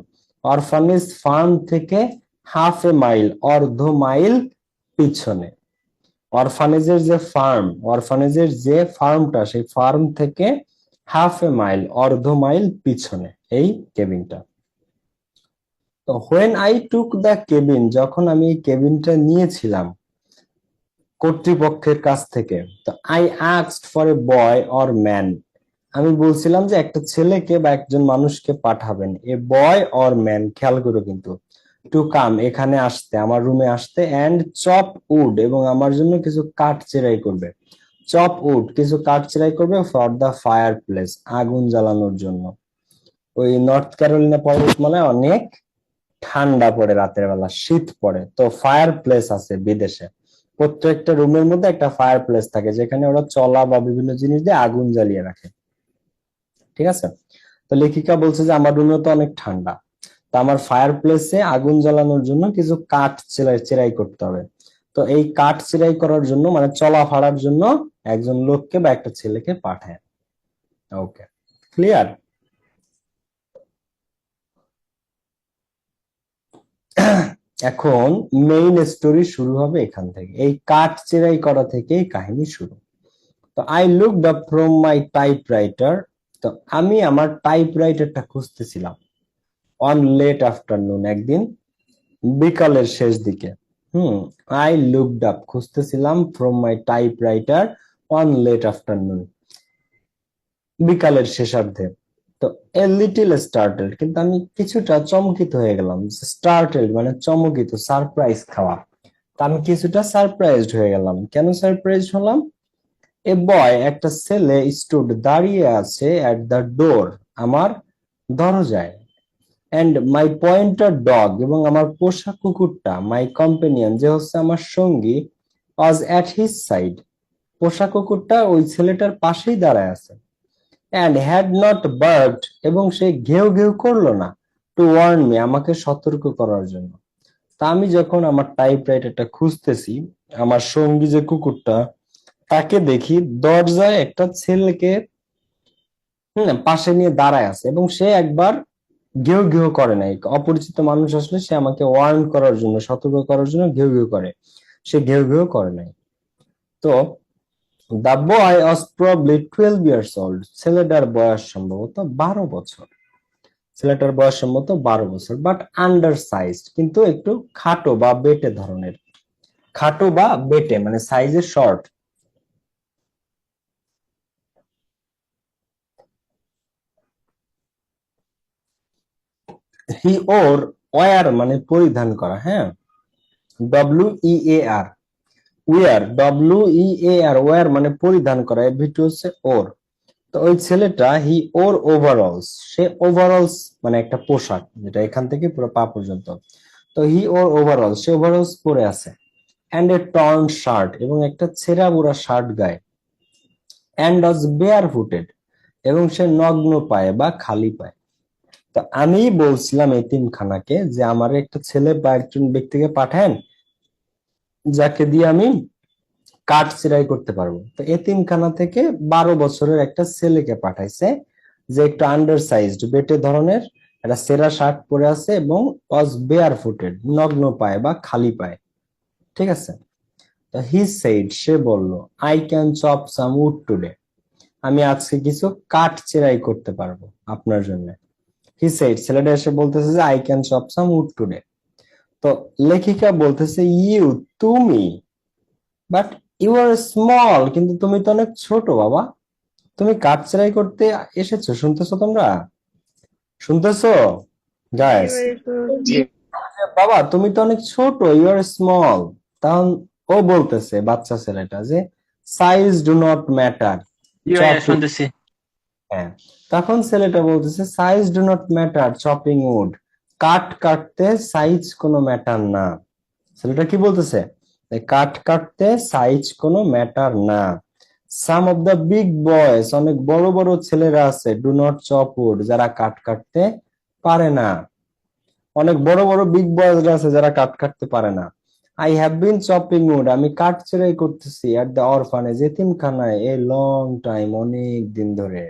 অরফানেজ ফার্ম থেকে হাফ এ মাইল অর্ধ মাইল পিছনে। অরফানেজের যে ফার্ম, অরফানেজের যে ফার্মটা, সেই ফার্ম থেকে হাফ এ মাইল অর্ধ মাইল পিছনে এই কেবিনটা। তো when I took the cabin, যখন আমি এই কেবিনটা নিয়েছিলাম, কর্তৃপক্ষের কাছ থেকে। তো I asked for a boy or man, আমি বলছিলাম যে একটা ছেলেকে বা একজন মানুষকে পাঠাবেন, এ বয় অর ম্যান, খেয়াল করো কিন্তু, টু কাম, এখানে আসতে, আমার রুমে আসতে, এন্ড চপ উড, এবং আমার জন্য কিছু কাঠ চেরাই করবে। চপ উড, কিছু কাঠ চেরাই করবে, ফর দা ফায়ার প্লেস, আগুন জ্বালানোর জন্য। ওই নর্থ ক্যারোলিনা পর্বতমালায় অনেক ঠান্ডা পড়ে, রাতের বেলা শীত পড়ে, তো ফায়ার প্লেস আছে বিদেশে, প্রত্যেকটা রুমের মধ্যে একটা ফায়ার প্লেস থাকে যেখানে ওরা চলা বা বিভিন্ন জিনিস দিয়ে আগুন জ্বালিয়ে রাখে। ঠিক আছে, তো লেখিকা বলছে যে আমার রুমে তো অনেক ঠান্ডা, তো আমার ফায়ার প্লেসে আগুন জ্বালানোর জন্য কিছু কাঠ চেরাই করতে হবে। তো এই কাঠ চেরাই করার জন্য, মানে চলা ফাড়ার জন্য একজন লোককে বা একটা ছেলেকে পাঠায়। ওকে, ক্লিয়ার? এখন মেইন স্টোরি শুরু হবে এখান থেকে, এই কাঠ চেরাই করা থেকেই কাহিনী শুরু। তো I looked up from my typewriter, তো আমি আমার টাইপরাইটারটা খুঁজতেছিলাম, অন লেট আফটারনুন, একদিন বিকালের শেষ দিকে। আই লুকড আপ, খুঁজতেছিলাম, from my typewriter on late afternoon, বিকালের শেষার্ধে। তো এ লিটল স্টার্টেড, কিন্তু আমি কিছুটা চমকিত হয়ে গেলাম। স্টার্টেড মানে চমকিত, সারপ্রাইজ খাওয়া। তো আমি কিছুটা সারপ্রাইজড হয়ে গেলাম। কেন সারপ্রাইজড হলাম? এ বয়, একটা ছেলে, স্টুড, দাঁড়িয়ে আছে, এট দ্য ডোর, আমার দরজায়, এন্ড মাই পয়েন্টার ডগ, এবং আমার পোষা কুকুরটা, মাই কম্পেনিয়ন, যে হচ্ছে আমার সঙ্গী, ওয়াজ এট হিজ সাইড, পোষা কুকুরটা ওই ছেলেটার পাশেই দাঁড়ায় আছে, এন্ড হ্যাড নট বার্কড, এবং সে ঘেউ ঘেউ করলো না, টু ওয়ার্ন মি, আমাকে সতর্ক করার জন্য। তা আমি যখন আমার টাইপরাইটারটা খুঁজতেছি, আমার সঙ্গী যে কুকুরটা, তাকে দেখি দরজায় একটা ছেলেকে পাশে নিয়ে দাঁড়ায় আছে, এবং সে একবার ঘেউ ঘেউ করে নাই। অপরিচিত মানুষ আসলে সে আমাকে ওয়ার্ন করার জন্য, সতর্ক করার জন্য ঘেউ ঘেউ করে, সে ঘেউ ঘেউ করে নাই। তো the boy was probably 12 years old, ছেলেটার বয়স সম্ভবত 12 বছর, ছেলেটার বয়স সম্ভবত 12 বছর, বাট আন্ডার সাইজড, কিন্তু একটু খাটো বা বেটে ধরনের। খাটো বা বেটে মানে সাইজে শর্ট। হি ওর, ওয়ার মানে পরিধান করা, হ্যাঁ, WEAR, ওয়ার, WEAR, ওয়ার মানে পরিধান করা, এর ভিতর হচ্ছে ওর। তো ওই ছেলেটা, হি ওর ওভারঅলস, সে ওভারঅলস মানে একটা পোশাক, যেটা এখান থেকে পুরো পা পর্যন্ত। তো হি ওর ওভারঅলস, সে ওভারঅলস পরে আছে, এন্ড এ টর্ন শার্ট, এবং একটা ছেঁড়া বুড়া শার্ট গায়ে, এন্ড ওয়াজ বেয়ার ফুটেড, এবং সে নগ্ন পায়ে বা খালি পায়ে। তো আমি বলছিলাম এতিমখানাকে যে আমার একটা ছেলে বা একজন ব্যক্তিকে পাঠান যাকে দিয়ে আমি কাঠ চেরাই করতে পারবো। তো এতিমখানা থেকে 12 বছরের একটা ছেলেকে পাঠাইছে, যে একটু আন্ডার সাইজড, বেটে ধরনের, একটা সেরা শার্ট পরে আছে, এবং ওয়াজ বেয়ার ফুটেড, নগ্ন পায়ে বা খালি পায়ে। ঠিক আছে, তো হি সেইড, সে বলল, I can chop some would today, আমি আজকে কিছু কাঠ চেরাই করতে পারবো আপনার জন্য। হি সেইড, ছেলেটা এসে বলতেছে যে I can chop some would today. তো লেখিকা বলতেছে, ইউ, তুমি, বাট ইউ আর স্মল, কিন্তু তুমি তো অনেক ছোট বাবা, তুমি কাঠ চেরাই করতে এসেছো, শুনতেছো তোমরা, শুনতেছো গাইস? জি বাবা তুমি তো অনেক ছোট, ইউ আর স্মল। তখন ও বলতেছে, বাচ্চা ছেলেটা, যে সাইজ ডু নট ম্যাটার, জি ভাইয়া শুনতেছি। হ্যাঁ, তখন ছেলেটা বলতেছে size do not matter, chopping wood, কাঠ কাটতে সাইজ কোনো ম্যাটার না। ছেলেটা কি বলতেছে? এই কাঠ কাটতে সাইজ কোনো ম্যাটার না। সাম অফ দ্য বিগ বয়েস, অনেক বড় বড় ছেলেরা আছে, ডু নট চপ উড, যারা কাঠ কাটতে পারে না। অনেক বড় বড় বিগ বয়েজরা আছে যারা কাঠ কাটতে পারে না। I have been chopping wood, আমি কাঠ চেরাই করতেছি, এট দ্য অরফানেজ, এতিমখানায়, এ লং টাইম, অনেক দিন ধরে।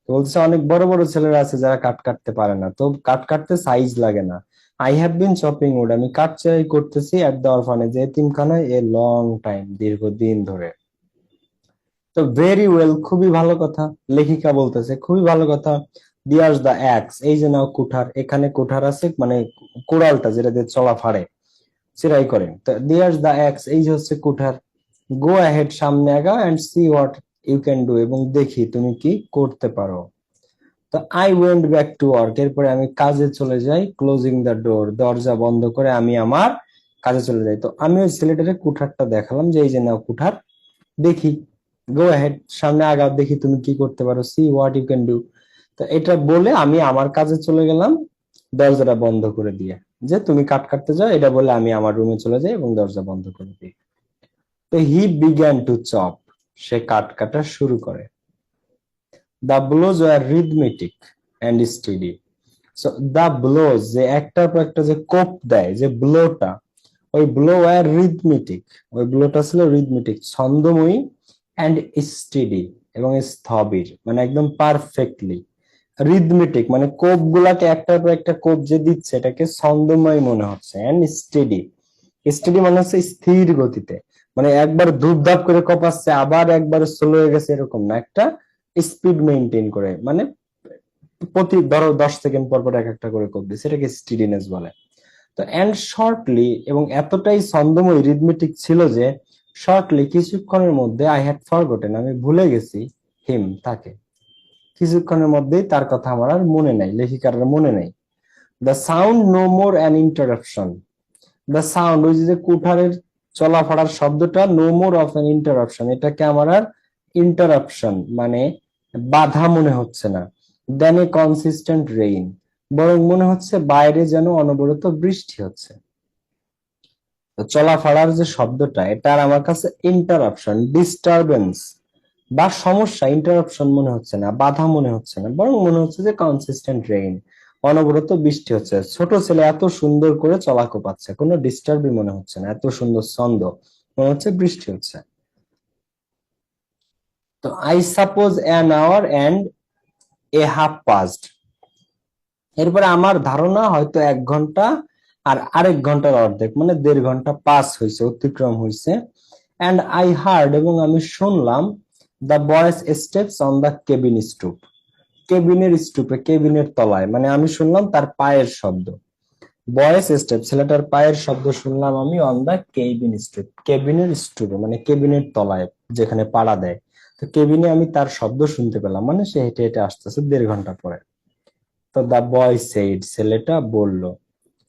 তো বলছে অনেক বড় বড় ছেলেরা আছে যারা কাঠ কাটতে পারে না, তো কাঠ কাটতে সাইজ লাগে না। I have been chopping wood, আমি কাঠ চেরাই করতেছি, এট দ্য অরফানেজ, এতিমখানায়, এ লং টাইম, দীর্ঘদিন ধরে। তো ভেরি ওয়েল, খুবই ভালো কথা, লেখিকা বলতেছে খুবই ভালো কথা। দিয়ার্স দ্য অ্যাক্স, এই যে নাও কুঠার, এখানে কুঠার আছে, মানে কোড়ালটা যেটা দিয়ে চলা ফাড়ে, চেরাই করে। তো দিয়ার্স দ্য অ্যাক্স, এই যে হচ্ছে কুঠার, গো অ্যাহেড, সামনে আগাও, and see what you can do, এবং দেখি তুমি কি করতে পারো। তো I went back to work, এরপরে আমি কাজে চলে যাই, ক্লোজিং দ্য ডোর, দরজা বন্ধ করে আমি আমার কাজে চলে যাই। তো আমি ওই ছেলেটারে কুঠারটা দেখালাম যে এই যে নাও কুঠার, দেখি, গো অ্যাহেড, সামনে আগাও, দেখি তুমি কি করতে পারো, see what you can do. তো এটা বলে আমি আমার কাজে চলে গেলাম, দরজাটা বন্ধ করে দিয়ে, যে তুমি কাট কাটতে যাও এটা বলে আমি আমার রুমে চলে যাই এবং দরজা বন্ধ করে দিই। তো হি বিগ্যান টু চপ, সে কাট কাটা শুরু করে। The blows were rhythmic and steady. So the blows, যে একটার পর একটা যে কোপ দেয়, যে ব্লোটা, ওই ব্লো ওয়ার রিদমেটিক, ওই ব্লোটা ছিল রিদমেটিক, ছন্দময়ী, অ্যান্ড স্টেডি, এবং স্থবির, মানে একদম পারফেক্টলি। রিদমেটিক মানে কোপ গুলাকে একটার পর একটা কোপ যে দিচ্ছে এটাকে ছন্দময় মনে হচ্ছে, এন্ড স্টেডি, স্টেডি মানে হচ্ছে স্থির গতিতে, মানে একবার ধূপধাপ করে কোপাচ্ছে আবার একবার স্লো হয়ে গেছে এরকম না, একটা স্পিড মেনটেন করে, মানে প্রতি ধরো 10 সেকেন্ড পর পর এক একটা করে কোপ দিচ্ছে, এটাকে স্টিডিনেস বলে। তো এন্ড শর্টলি, এবং এতটাই ছন্দময় রিদমেটিক ছিল যে শর্টলি, কিছুক্ষণের মধ্যে, আই হ্যাড ফরগটেন, আমি ভুলে গেছি, হিম, তাকে, কিছুক্ষণের মধ্যেই তার কথা আমার আর মনে নাই, লেখিকার আর মনে নাই। The sound no more an interruption, the sound, ওই যে কুঠারের চলাফেরার শব্দটা, no more of an interruption, এটাকে আমার আর ইন্টারাপশন মানে বাধা মনে হচ্ছে না, দেন এ কনসিস্টেন্ট রেইন, বরং মনে হচ্ছে বাইরে যেন অনবরত বৃষ্টি হচ্ছে। তো চলাফেরার যে শব্দটা, এটা আর আমার কাছে ইন্টারাপশন, ডিস্টারবেন্স বা সমস্যা, ইন্টারাপশন মনে হচ্ছে না, বাধা মনে হচ্ছে না, বরং মনে হচ্ছে যে কনসিস্টেন্ট রেইন, অনবরত বৃষ্টি হচ্ছে। ছোট ছেলে এত সুন্দর করে চলা কোপাচ্ছে, কোনো ডিস্টার্বই মনে হচ্ছে না, এত সুন্দর ছন্দ, মনে হচ্ছে বৃষ্টি হচ্ছে। তো I suppose an hour and a half past, এরপরে আমার ধারণা হয়তো 1 ঘন্টা আর আরেক ঘন্টার অর্ধেক, মানে 1.5 ঘন্টা পাস হয়েছে, অতিক্রম হয়েছে। অ্যান্ড আই হার্ড, এবং আমি শুনলাম, the boy's steps on the cabin stoop, কেবিনের স্টুপে, কেবিনের তলায়, মানে আমি শুনলাম তার পায়ের শব্দ, বয়েস স্টেপ, ছেলেটার পায়ের শব্দ শুনলাম আমি, অন দা কেবিন স্টুপ, কেবিনের স্টুপে মানে কেবিনের তলায় যেখানে পাড়া দেয়, তো কেবিনে আমি তার শব্দ শুনতে পেলাম, মানে সে হেঁটে হেঁটে আসতেছে 1.5 ঘন্টা পরে। তো দা বয় সেইড, ছেলেটা বলল,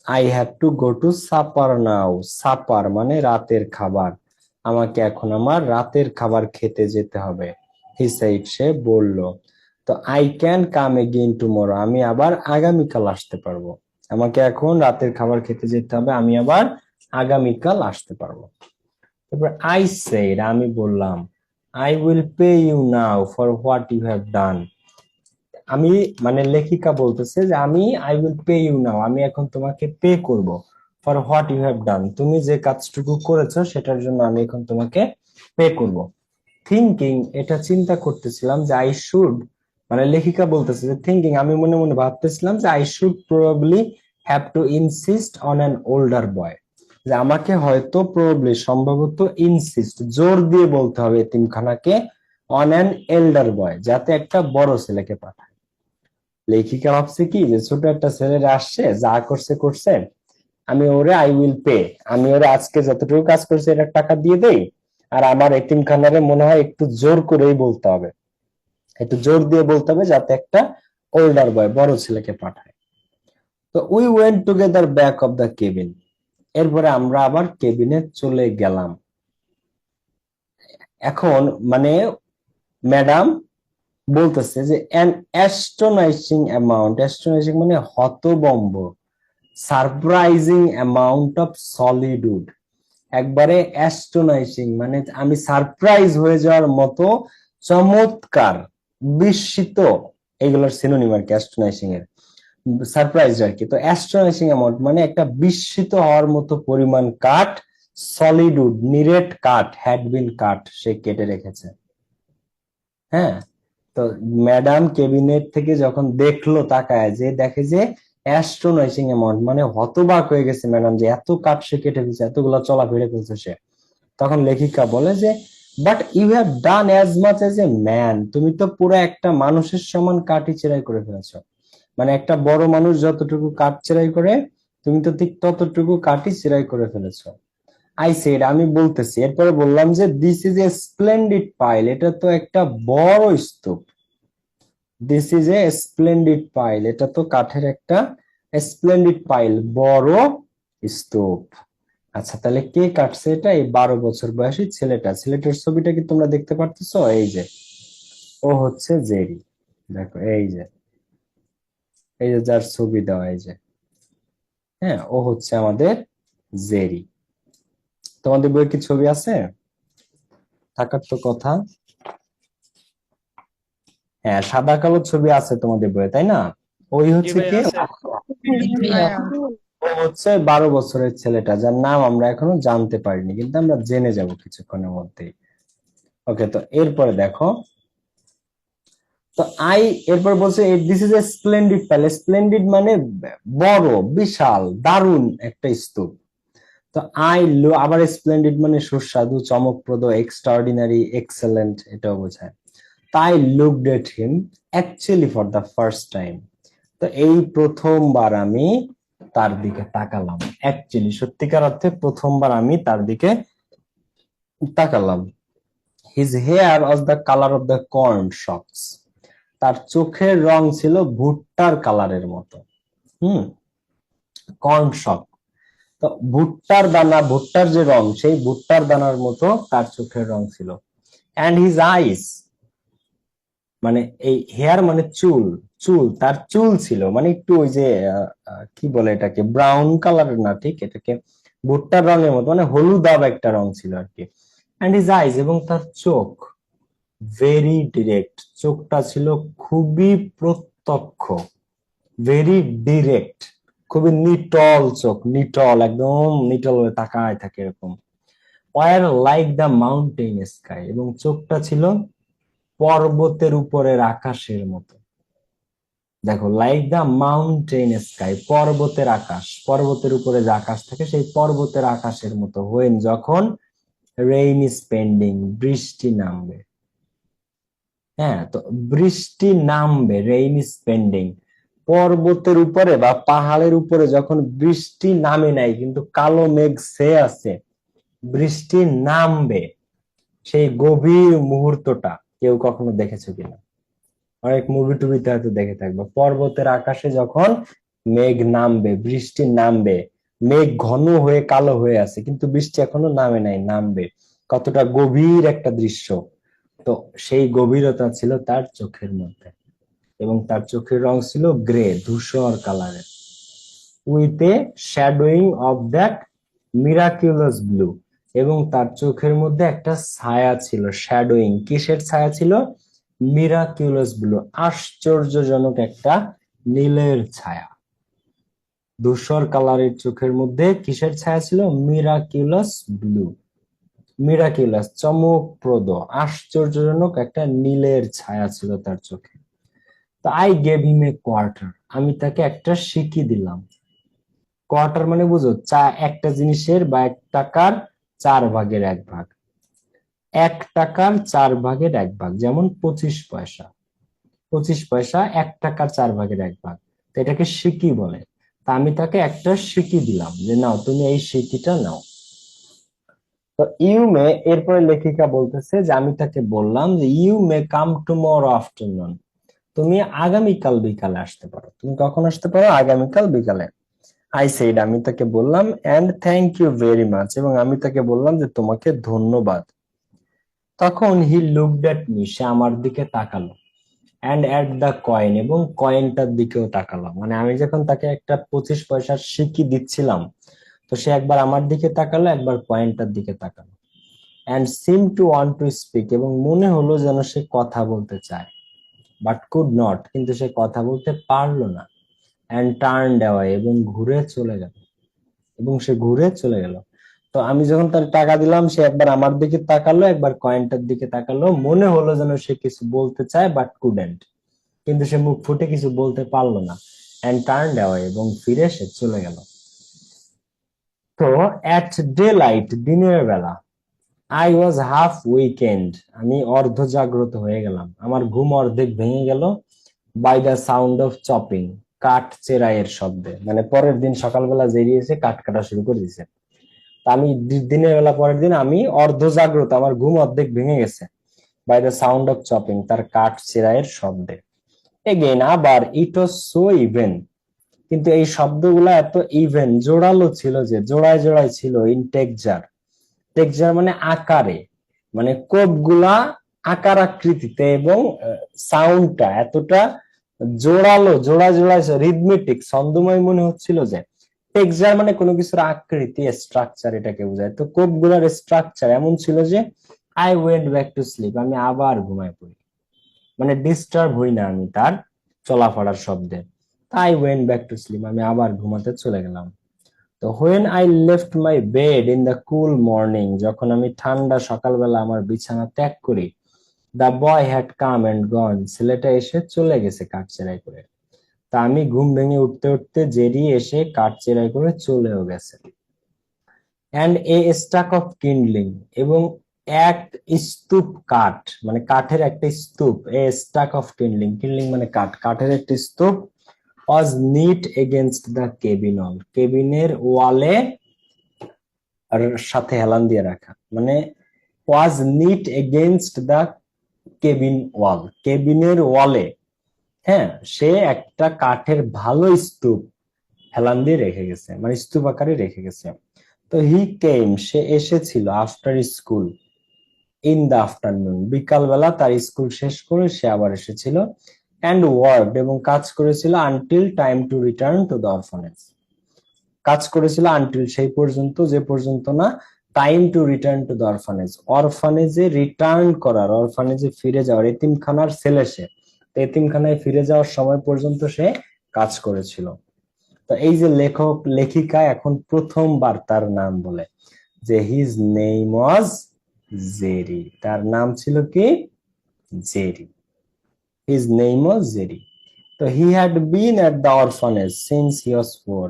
I have to go to supper now, supper মানে রাতের খাবার, আমাকে এখন আমার রাতের খাবার খেতে যেতে হবে। হি সেইড, সে বলল। তো I can come again tomorrow, আমি আবার আগামীকাল আসতে পারবো, আমাকে এখন রাতের খাবার খেতে যেতে হবে, আমি আবার আগামীকাল আসতে পারবো। তারপর আই সেইড, আমি বললাম, I will pay you now for what you have done, আমি মানে লেখিকা বলতেছে যে আমি I will pay you now, আমি এখন তোমাকে পে করব, for what you have done, তুমি যে কাজটুকু করেছো সেটার জন্য আমি এখন তোমাকে পে করব। থিঙ্কিং, এটা চিন্তা করতেছিলাম যে আই শুড, মানে লেখিকা বলতেছে যে থিঙ্কিং, আমি মনে মনে ভাবতেছিলাম যে I should probably have to insist on an older boy, যে আমাকে হয়তো প্রবাবলি সম্ভবত ইনসিস্ট জোর দিয়ে বলতে হবে এতিমখানাকে, অন অ্যান এল্ডার বয়, যাতে একটা বড় ছেলেকে পাঠায়। লেখিকা ভাবছে কি যে ছোট একটা ছেলেরা আসছে, যা করছে করছে, আমি ওরে আই উইল পে, আমি ওরে আজকে যতটুকু কাজ করছে এটার টাকা দিয়ে দেই, আর আমার এতিমখানারে মনে হয় একটু জোর করেই বলতে হবে, একটু জোর দিয়ে বলতে হবে যাতে একটা ওল্ডার বয়, বড় ছেলেকে পাঠায়। তো we went together back of the cabin, এরপরে আমরা আবার কেবিনে চলে গেলাম। এখন মানে ম্যাডাম বলতেছে যে অ্যান অ্যাস্টোনাইজিং অ্যামাউন্ট, অ্যাস্টোনাইজিং মানে হতবম্ব, সারপ্রাইজিং অ্যামাউন্ট অফ সলিডুড, একবারে অ্যাস্টোনাইজিং মানে আমি সারপ্রাইজ হয়ে যাওয়ার মতো, চমৎকার, বিস্মিত, এগুলোর সিনোনিম আর কি অ্যাস্টোনাইজিং এর, সারপ্রাইজ আর কি। তো অ্যাস্টোনাইজিং অ্যামাউন্ট মানে একটা বিস্মিত হওয়ার মতো পরিমাণ কাঠ, সলিডুড নিরেট কাঠ, হ্যাড বিন কাঠ, সে কেটে রেখেছে। হ্যাঁ, তো ম্যাডাম কেবিনেট থেকে যখন দেখলো, তাকায় যে দেখে যে অ্যাস্ট্রোনাইজিং অ্যামাউন্ট মানে হতবাক হয়ে গেছে ম্যাডাম, যে এত কাঠ সে কেটে ফেলছে, এতগুলো চলা ফিরে ফেলছে সে। তখন লেখিকা বলে যে but you have done as much as a man, তুমি তো পুরো একটা মানুষের সমান কাঠই চেরাই করে ফেলেছো, মানে একটা বড় মানুষ যতটুকু কাঠ চেরাই করে, তুমি তো ঠিক ততটুকু কাঠই চেরাই করে ফেলেছো। আই সেড, আমি বলতেছি, এরপরে বললাম যে this is a splendid pile, এটা তো একটা বড় স্তূপ। This is a splendid pile, এটা তো কাঠের একটা স্প্লেন্ডিড পাইল, বড় স্তূপ। আচ্ছা, তাহলে কে কাটছে এটা? এই 12 বছর বয়সী ছেলেটা। ছেলেটার ছবিটা কি তোমরা দেখতে পারতেছো? এই যে ও হচ্ছে জেরি। দেখো এই যে যার ছবি দেওয়া, এই যে, হ্যাঁ, ও হচ্ছে আমাদের জেরি। তোমাদের বইয়ে কি ছবি আছে? থাকার তো কথা। হ্যাঁ, সাদা কালো ছবি আছে তোমাদের বইয়ে, তাই না? ওই জি হচ্ছে ভাইয়া কে? আছে। ভাইয়া ও হচ্ছে 12 বছরের ছেলেটা, যার নাম আমরা এখনো জানতে পারিনি, কিন্তু আমরা জেনে যাব কিছুক্ষণের মধ্যেই। ওকে, তো এরপরে দেখো, তো এরপর বলছে this is a splendid palace. Splendid মানে বড়, বিশাল, দারুণ একটা স্তূপ। তো আবার স্প্লেন্ডিড মানে সুস্বাদু, চমকপ্রদ, এক্সট্রাঅর্ডিনারি, এক্সেলেন্ট, এটাও বোঝায়। তাই looked at him actually for the first time. তো এই প্রথমবার আমি তার দিকে তাকালাম, অ্যাকচুয়ালি সত্যিকার অর্থে প্রথমবার আমি তার দিকে তাকালাম। His hair was the colour of the corn shocks. তার চোখের রং ছিল ভুট্টার কালারের মতো। হুম, কর্ন শক, তো ভুট্টার দানা, ভুট্টার যে রং, সেই ভুট্টার দানার মতো তার চোখের রং ছিল। অ্যান্ড হিজ আইস, মানে এই হেয়ার মানে চুল, তার চুল ছিল মানে একটু ওই যে কি বলে এটাকে, ব্রাউন কালারের না, ঠিক এটাকে ভুট্টার রঙের মতো, মানে হলুদাভ একটা রং ছিল আর কি। অ্যান্ড হিজ আইস, এবং তার চোখ ভেরি ডিরেক্ট, চোখটা ছিল খুবই প্রত্যক্ষ, ভেরি ডিরেক্ট, খুবই নিটল চোখ, নিটল, একদম নিটল হয়ে তাকায় থাকে এরকম। Were like the mountain sky, এবং চোখটা ছিল পর্বতের উপরের আকাশের মতো। দেখো, লাইক দ্য মাউন্টেন স্কাই, পর্বতের আকাশ, পর্বতের উপরে যে আকাশ থাকে সেই পর্বতের আকাশের মতো। হোয়েন, যখন, রেইন ইজ পেন্ডিং, বৃষ্টি নামবে। হ্যাঁ, তো বৃষ্টি নামবে, রেইন ইজ পেন্ডিং, পর্বতের উপরে বা পাহাড়ের উপরে যখন বৃষ্টি নামে নাই কিন্তু কালো মেঘ ছেয়ে আছে, বৃষ্টি নামবে, সেই গভীর মুহূর্তটা কেউ কখনো দেখেছো কিনা? অনেক মুভি টুভিতে হয়তো দেখে থাকবে, পর্বতের আকাশে যখন মেঘ নামবে, বৃষ্টি নামবে, মেঘ ঘন হয়ে কালো হয়ে আছে কিন্তু বৃষ্টি এখনো নামে নাই, নামবে, কতটা গভীর একটা দৃশ্য। তো সেই গভীরতা ছিল তার চোখের মধ্যে, এবং তার চোখের রং ছিল গ্রে, ধূসর কালারের, with a shadowing of that miraculous blue, এবং তার চোখের মধ্যে একটা ছায়া ছিল, শ্যাডোয়িং, কিসের ছায়া ছিল? মিরাকুলাস ব্লু, আশ্চর্যজনক একটা নীলের ছায়া। ধূসর কালারের চোখের মধ্যে কিসের ছায়া ছিল? মিরাকুলাস ব্লু, মিরাকুলাস, চমকপ্রদ, আশ্চর্যজনক একটা নীলের ছায়া ছিল তার চোখে। তো I gave him a quarter, আমি তাকে একটা সিকি দিলাম। কোয়ার্টার মানে বুঝো, একটা জিনিসের বা 1 টাকার 4/1 ভাগ, 1 টাকার 4/1 ভাগ, যেমন 25 পয়সা, 25 পয়সা 1 টাকার 4/1 ভাগ, তো এটাকে সিকি বলে। তা আমি তাকে একটা সিকি দিলাম, যে নাও তুমি এই সিকিটা নাও। তো ইউ মে, এরপরে লেখিকা বলতেছে যে আমি তাকে বললাম যে you may come tomorrow afternoon, তুমি আগামীকাল বিকালে আসতে পারো। তুমি কখন আসতে পারো? আগামীকাল বিকালে। আই সেড, আমি তাকে বললাম, and thank you very much, এবং আমি তাকে বললাম যে তোমাকে ধন্যবাদ। তখন হি লুকড এট মি, সে আমার দিকে তাকালো, অ্যান্ড অ্যাট দ্য কয়েন, এবং কয়েনটার দিকেও তাকালো। মানে আমি যখন তাকে একটা 25 পয়সার সিকি দিচ্ছিলাম, তো সে একবার আমার দিকে তাকালো, একবার কয়েনটার দিকে তাকালো। And seem to want to speak, এবং মনে হলো যেন সে কথা বলতে চায়, বাট কুড নট, কিন্তু সে কথা বলতে পারলো না। অ্যান্ড টার্ন অ্যাওয়ে, এবং ঘুরে চলে গেল, এবং সে ঘুরে চলে গেল। তো আমি যখন তার টাকা দিলাম, সে একবার আমার দিকে তাকালো, একবার কয়েনটার দিকে তাকালো, মনে হলো যেন সে কিছু বলতে চায়, বাট কুডেন্ট, কিন্তু সে মুখ ফুটে কিছু বলতে পারলো না। অ্যান্ড টার্ন অ্যাওয়ে, এবং ফিরে সে চলে গেল। তো অ্যাট ডে লাইট, দিনের বেলা, আই ওয়াজ হাফ উইকেন্ড, আমি অর্ধ জাগ্রত হয়ে গেলাম, আমার ঘুম অর্ধেক ভেঙে গেল। By the sound of chopping, কাঠ চেরাইয়ের শব্দে, মানে পরের দিন সকালবেলা জেরিয়েছে, কাঠ কাটা শুরু করে দিয়েছে। তা আমি দিনের বেলা পরের দিন আমি অর্ধজাগ্রত, আমার ঘুম অর্ধেক ভেঙে গেছে by the sound of chopping, তার কাঠ চেরাইয়ের শব্দে। এগেইন আবার ইট ওয়াজ সো ইভেন, কিন্তু এই শব্দগুলা এত ইভেন জোড়ালো ছিল, যে জোড়ায় জোড়ায় ছিল, ইন টেক্সচার, টেক্সচার মানে আকারে, মানে কোপগুলা আকার আকৃতিতে, এবং সাউন্ডটা এতটা জোড়ালো, জোড়া জোড়া রিদমেটিক ছন্দময় মনে হচ্ছিল। যে টেক্সচার মানে কোনো কিছুর আকৃতি, স্ট্রাকচার এটাকে বোঝায়। তো কোপগুলার স্ট্রাকচার এমন ছিল যে I went back to sleep, আমি আবার ঘুমায় পড়ি, মানে ডিস্টার্ব হই না আমি তার চলাফেরার শব্দে। I went back to sleep, আমি আবার ঘুমাতে চলে গেলাম। তো when I left my bed in the cool morning, যখন আমি ঠান্ডা সকালবেলা আমার বিছানা ত্যাগ করি, the boy had come and gone, ছেলেটা এসে চলে গেছে কাঠ চেরাই করে। তা আমি ঘুম ভেঙে উঠতে উঠতে জেরি এসে কাঠ চেরাই করে চলেও গেছে। অ্যান্ড এ স্টাক অফ কিন্ডলিং, এবং এক স্তূপ কাঠ, মানে কাঠের একটা স্তূপ, এ স্টাক অফ কিন্ডলিং, কিন্ডলিং মানে কাঠ, কাঠের একটা স্তূপ, ওয়াজ নিট এগেনস্ট দ্য কেবিন ওয়াল, কেবিনের ওয়ালে সাথে হেলান দিয়ে রাখা, মানে ওয়াজ নিট এগেনস্ট দ্য কেবিন ওয়াল, কেবিনের ওয়ালে, হ্যাঁ, সে একটা কাঠের ভালো স্তূপ হেলান দিয়ে রেখে গেছে, মানে স্তূপ আকারে রেখে গেছে। তো হি কেম, সে এসেছিল, after school in the afternoon, বিকালবেলা তার স্কুল শেষ করে সে আবার এসেছিল, অ্যান্ড ওয়ার্কড, এবং কাজ করেছিল, until time to return to the orphanage, কাজ করেছিল আনটিল সেই পর্যন্ত, যে পর্যন্ত না time to return to the orphanage, অরফানেজে রিটার্ন করার, অরফানেজে ফিরে যাওয়ার, এতিমখানার ছেলে সে, তো এতিমখানায় ফিরে যাওয়ার সময় পর্যন্ত সে কাজ করেছিল। তো এই যে লেখক লেখিকা এখন প্রথমবার তার নাম বলে, যে হিজ নেম ওয়াজ জেরি, তার নাম ছিল কি? Jerry. His name was Jerry. তো he had been at the orphanage since he was 4,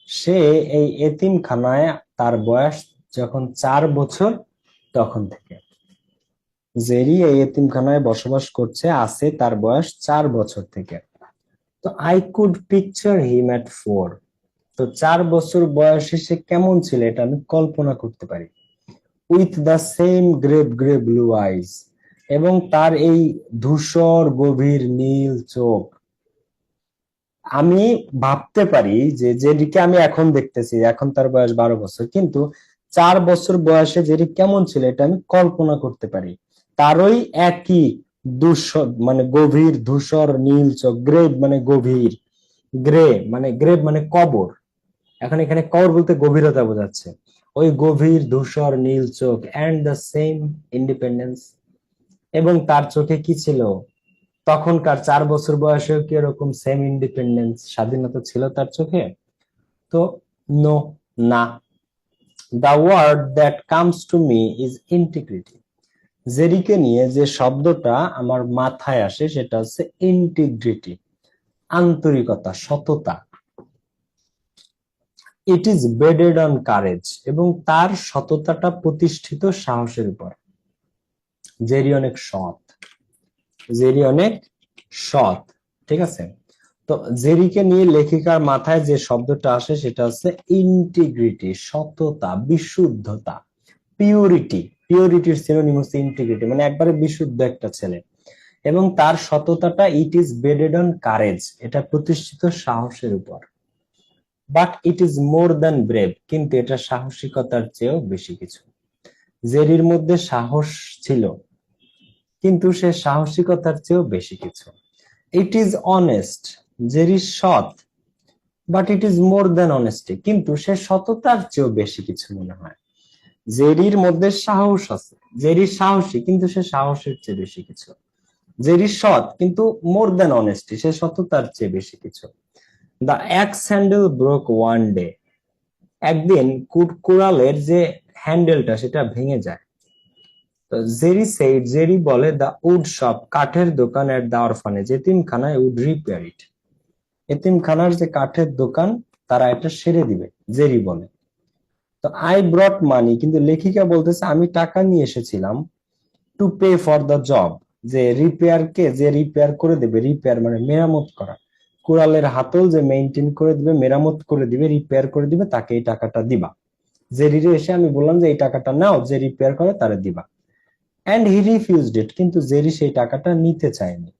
সে এই এতিমখানায় তার বয়স যখন 4 বছর তখন থেকে, জেরি এই এতিমখানায় বসবাস করছে, আছে তার বয়স 4 বছর থেকে। তো আই কুড পিকচার হিম এট 4, তো 4 বছর বয়সে সে কেমন ছিল এটা আমি কল্পনা করতে পারি। With the same grey grey blue eyes, এবং তার এই ধূসর গভীর নীল চোখ, আমি ভাবতে পারি যে যেদিকে আমি এখন দেখতেছি, এখন তার বয়স 12 বছর, কিন্তু 4 বছর বয়সে যেটি কেমন ছিল এটা আমি কল্পনা করতে পারি। তারই একই ধূসর, মানে গভীর ধূসর নীল চোখ, গ্রেভ মানে গভীর, গ্রেভ মানে কবর, এখন এখানে কবর বলতে গভীরতা বোঝাচ্ছে, ওই গভীর ধূসর নীল চোখ, অ্যান্ড দ্য সেম ইন্ডিপেন্ডেন্স, এবং তার চোখে কি ছিল, তখনকার 4 বছর বয়সেও কি এরকম সেম ইন্ডিপেন্ডেন্স, স্বাধীনতা ছিল তার চোখে? তো নো, না। The word that comes to me is integrity, জেরিকে নিয়ে যে শব্দটা আমার মাথায় আসে সেটা হচ্ছে ইন্টিগ্রিটি, আন্তরিকতা, সততা। ইট ইজ বেডেড অন কারেজ, এবং তার সততাটা প্রতিষ্ঠিত সাহসের উপর। জেরি অনেক সৎ, জেরি অনেক সৎ, ঠিক আছে। তো জেরিকে নিয়ে লেখিকার মাথায় যে শব্দটা আসে সেটা হচ্ছে ইন্টিগ্রিটি, সততা, বিশুদ্ধতা, পিউরিটি, পিউরিটির সিনোনিম হচ্ছে ইন্টিগ্রিটি, মানে একবারে বিশুদ্ধ একটা ছেলে, এবং তার সততাটা it is bedded on courage, এটা প্রতিষ্ঠিত সাহসের উপর। But it is more than brave, কিন্তু এটা সাহসিকতার চেয়েও বেশি কিছু। জেরির মধ্যে সাহস ছিল, কিন্তু সে সাহসিকতার চেয়েও বেশি কিছু। ইট ইজ অনেস্ট, জেরি সৎ, but it is more than honesty, কিন্তু সে সততার চেয়েও বেশি কিছু মনে হয়। জেরির মধ্যে সাহস আছে, জেরি সাহসী, কিন্তু সে সাহসের চেয়ে বেশি কিছু। জেরি সৎ, কিন্তু মোর দ্যান অনেস্টি, সে সততার চেয়ে বেশি কিছু। The অ্যাক্স handle broke one day, একদিন কুড়ালের যে হ্যান্ডেলটা সেটা ভেঙে যায়। তো জেরি বলে, দ্য উড শপ, কাঠের দোকান, এট দ্য অরফানেজ, এতিমখানায়, উড রিপেয়ার ইট, এতিমখানার যে কাঠের দোকান তারা এটা সেরে দিবে, জেরি বলে। তো আই ব্রট মানি, কিন্তু লেখিকা বলতেছে আমি টাকা নিয়ে এসেছিলাম, to pay for the job, যে রিপেয়ারকে, যে রিপেয়ার করে দেবে, রিপেয়ার মানে মেরামত করা, কুড়ালের হাতল যে মেইনটেইন করে দিবে, মেরামত করে দিবে, রিপেয়ার করে দিবে, তাকে এই টাকাটা দিবা। জেরিরে এসে আমি বললাম যে এই টাকাটা নাও, যে রিপেয়ার করে তারে দিবা, এন্ড হি রিফিউজড ইট, কিন্তু জেরি সেই টাকাটা নিতে চায়নি।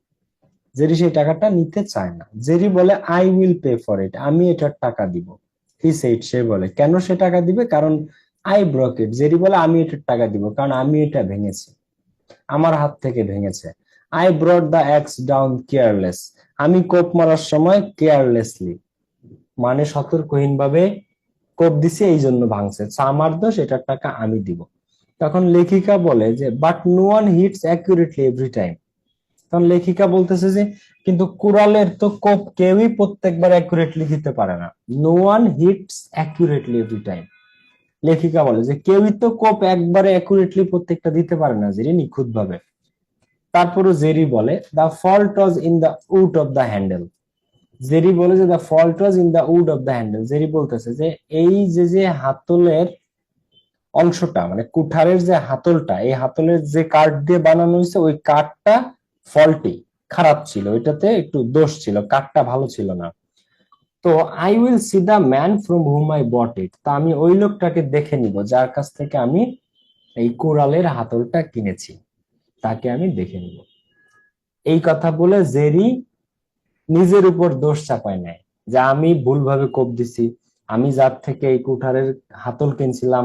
জেরি সেই টাকাটা নিতে চায় না। জেরি বলে I will pay for it, আমি এটার টাকা দিব। হি সেইড, সে বলে, কেন সে টাকা দিবে? কারণ আই ব্রক ইট, জেরি বলে আমি এটার টাকা দিব কারণ আমি এটা ভেঙেছি, আমার হাত থেকে ভেঙেছে। I brought the axe down careless, আমি কোপ মারার সময় কেয়ারলেসলি, মানে সতর্কহীন ভাবে কোপ দিছি, এই জন্য ভাঙছে, So, আমার দোষ, এটার টাকা আমি দিব। তখন লেখিকা বলে যে but no one hits accurately every time. তখন লেখিকা বলতেছে যে কিন্তু কুড়ালের তো কোপ কেউই প্রত্যেকবার অ্যাকুরেটলি দিতে পারে না। No one hits accurately every time. লেখিকা বলে যে কেউই তো কোপ একবারে অ্যাকুরেটলি প্রত্যেকটা দিতে পারে না, জেরি, নিখুঁত ভাবে। তারপরে জেরি বলে the fault was in the wood of the handle. Jerry বলে যে the fault was in the wood of the handle. Jerry বলতেছে যে এই যে হাতলের অংশটা, মানে কুঠারের যে হাতলটা, এই হাতলের যে কাঠ দিয়ে বানানো হয়েছে ওই কাঠটা ফল্টি, খারাপ ছিল, ওইটাতে একটু দোষ ছিল, কাঠটা ভালো ছিল না। তো I will see the man from hmm I bought it, তা আমি ওই লোকটাকে দেখে নিব যার কাছ থেকে আমি এই কুড়ালের হাতলটা কিনেছি, তাকে আমি দেখে নিব। এই কথা বলে জেরি নিজের উপর দোষ চাপায় নেয় যে আমি ভুলভাবে কোপ দিছি, আমি যার থেকে এই কুঠারের হাতল কিনছিলাম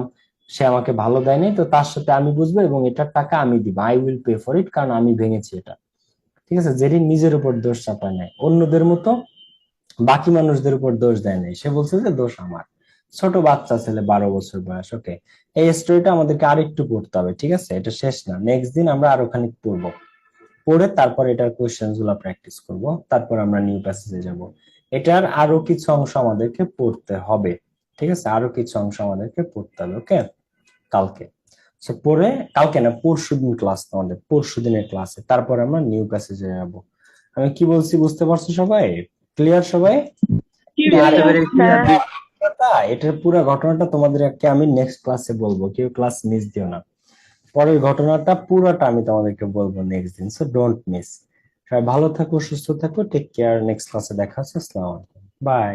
সে আমাকে ভালো দেয়নি, তো তার সাথে আমি বুঝবো এবং এটার টাকা আমি দিব, I will pay for it, কারণ আমি ভেঙেছি এটা। ঠিক আছে, জেরি নিজের উপর দোষ চাপায় নেয়, অন্যদের মতো বাকি মানুষদের উপর দোষ দেয় নাই। সে বলছে যে দোষ আমার। ছোট বাচ্চা ছেলে, 12 বছর বয়স। ওকে, এই স্টোরিটা আমাদেরকে আরেকটু পড়তে হবে, ঠিক আছে, এটা শেষ না, নেক্সট দিন আমরা আরো খানিক পড়বো, পড়ে তারপর এটার কোয়েশ্চেন গুলো প্র্যাকটিস করব, তারপর আমরা নিউ প্যাসেজে যাব। এটার আরো কিছু অংশ আমাদেরকে পড়তে হবে, ঠিক আছে, আরো কিছু অংশ আমাদেরকে পড়তে হবে। ওকে, কালকে, সো পরে, কালকে না, পরশুদিন ক্লাস, আমাদের পরশুদিনের ক্লাসে, তারপর আমরা নিউ প্যাসেজে যাব। আমি কি বলছি বুঝতে পারছো সবাই? ক্লিয়ার সবাই? আর এটার পুরো ঘটনাটা তোমাদেরকে আমি নেক্সট ক্লাসে বলবো, কেউ ক্লাস মিস দিও না। পরের ঘটনাটা পুরোটা আমি তোমাদেরকে বলবো নেক্সট দিন, সো ডোন্ট মিস। সবাই ভালো থাকো, সুস্থ থাকো, টেক কেয়ার, নেক্সট ক্লাসে দেখা হচ্ছে। আসসালামু আলাইকুম, বাই।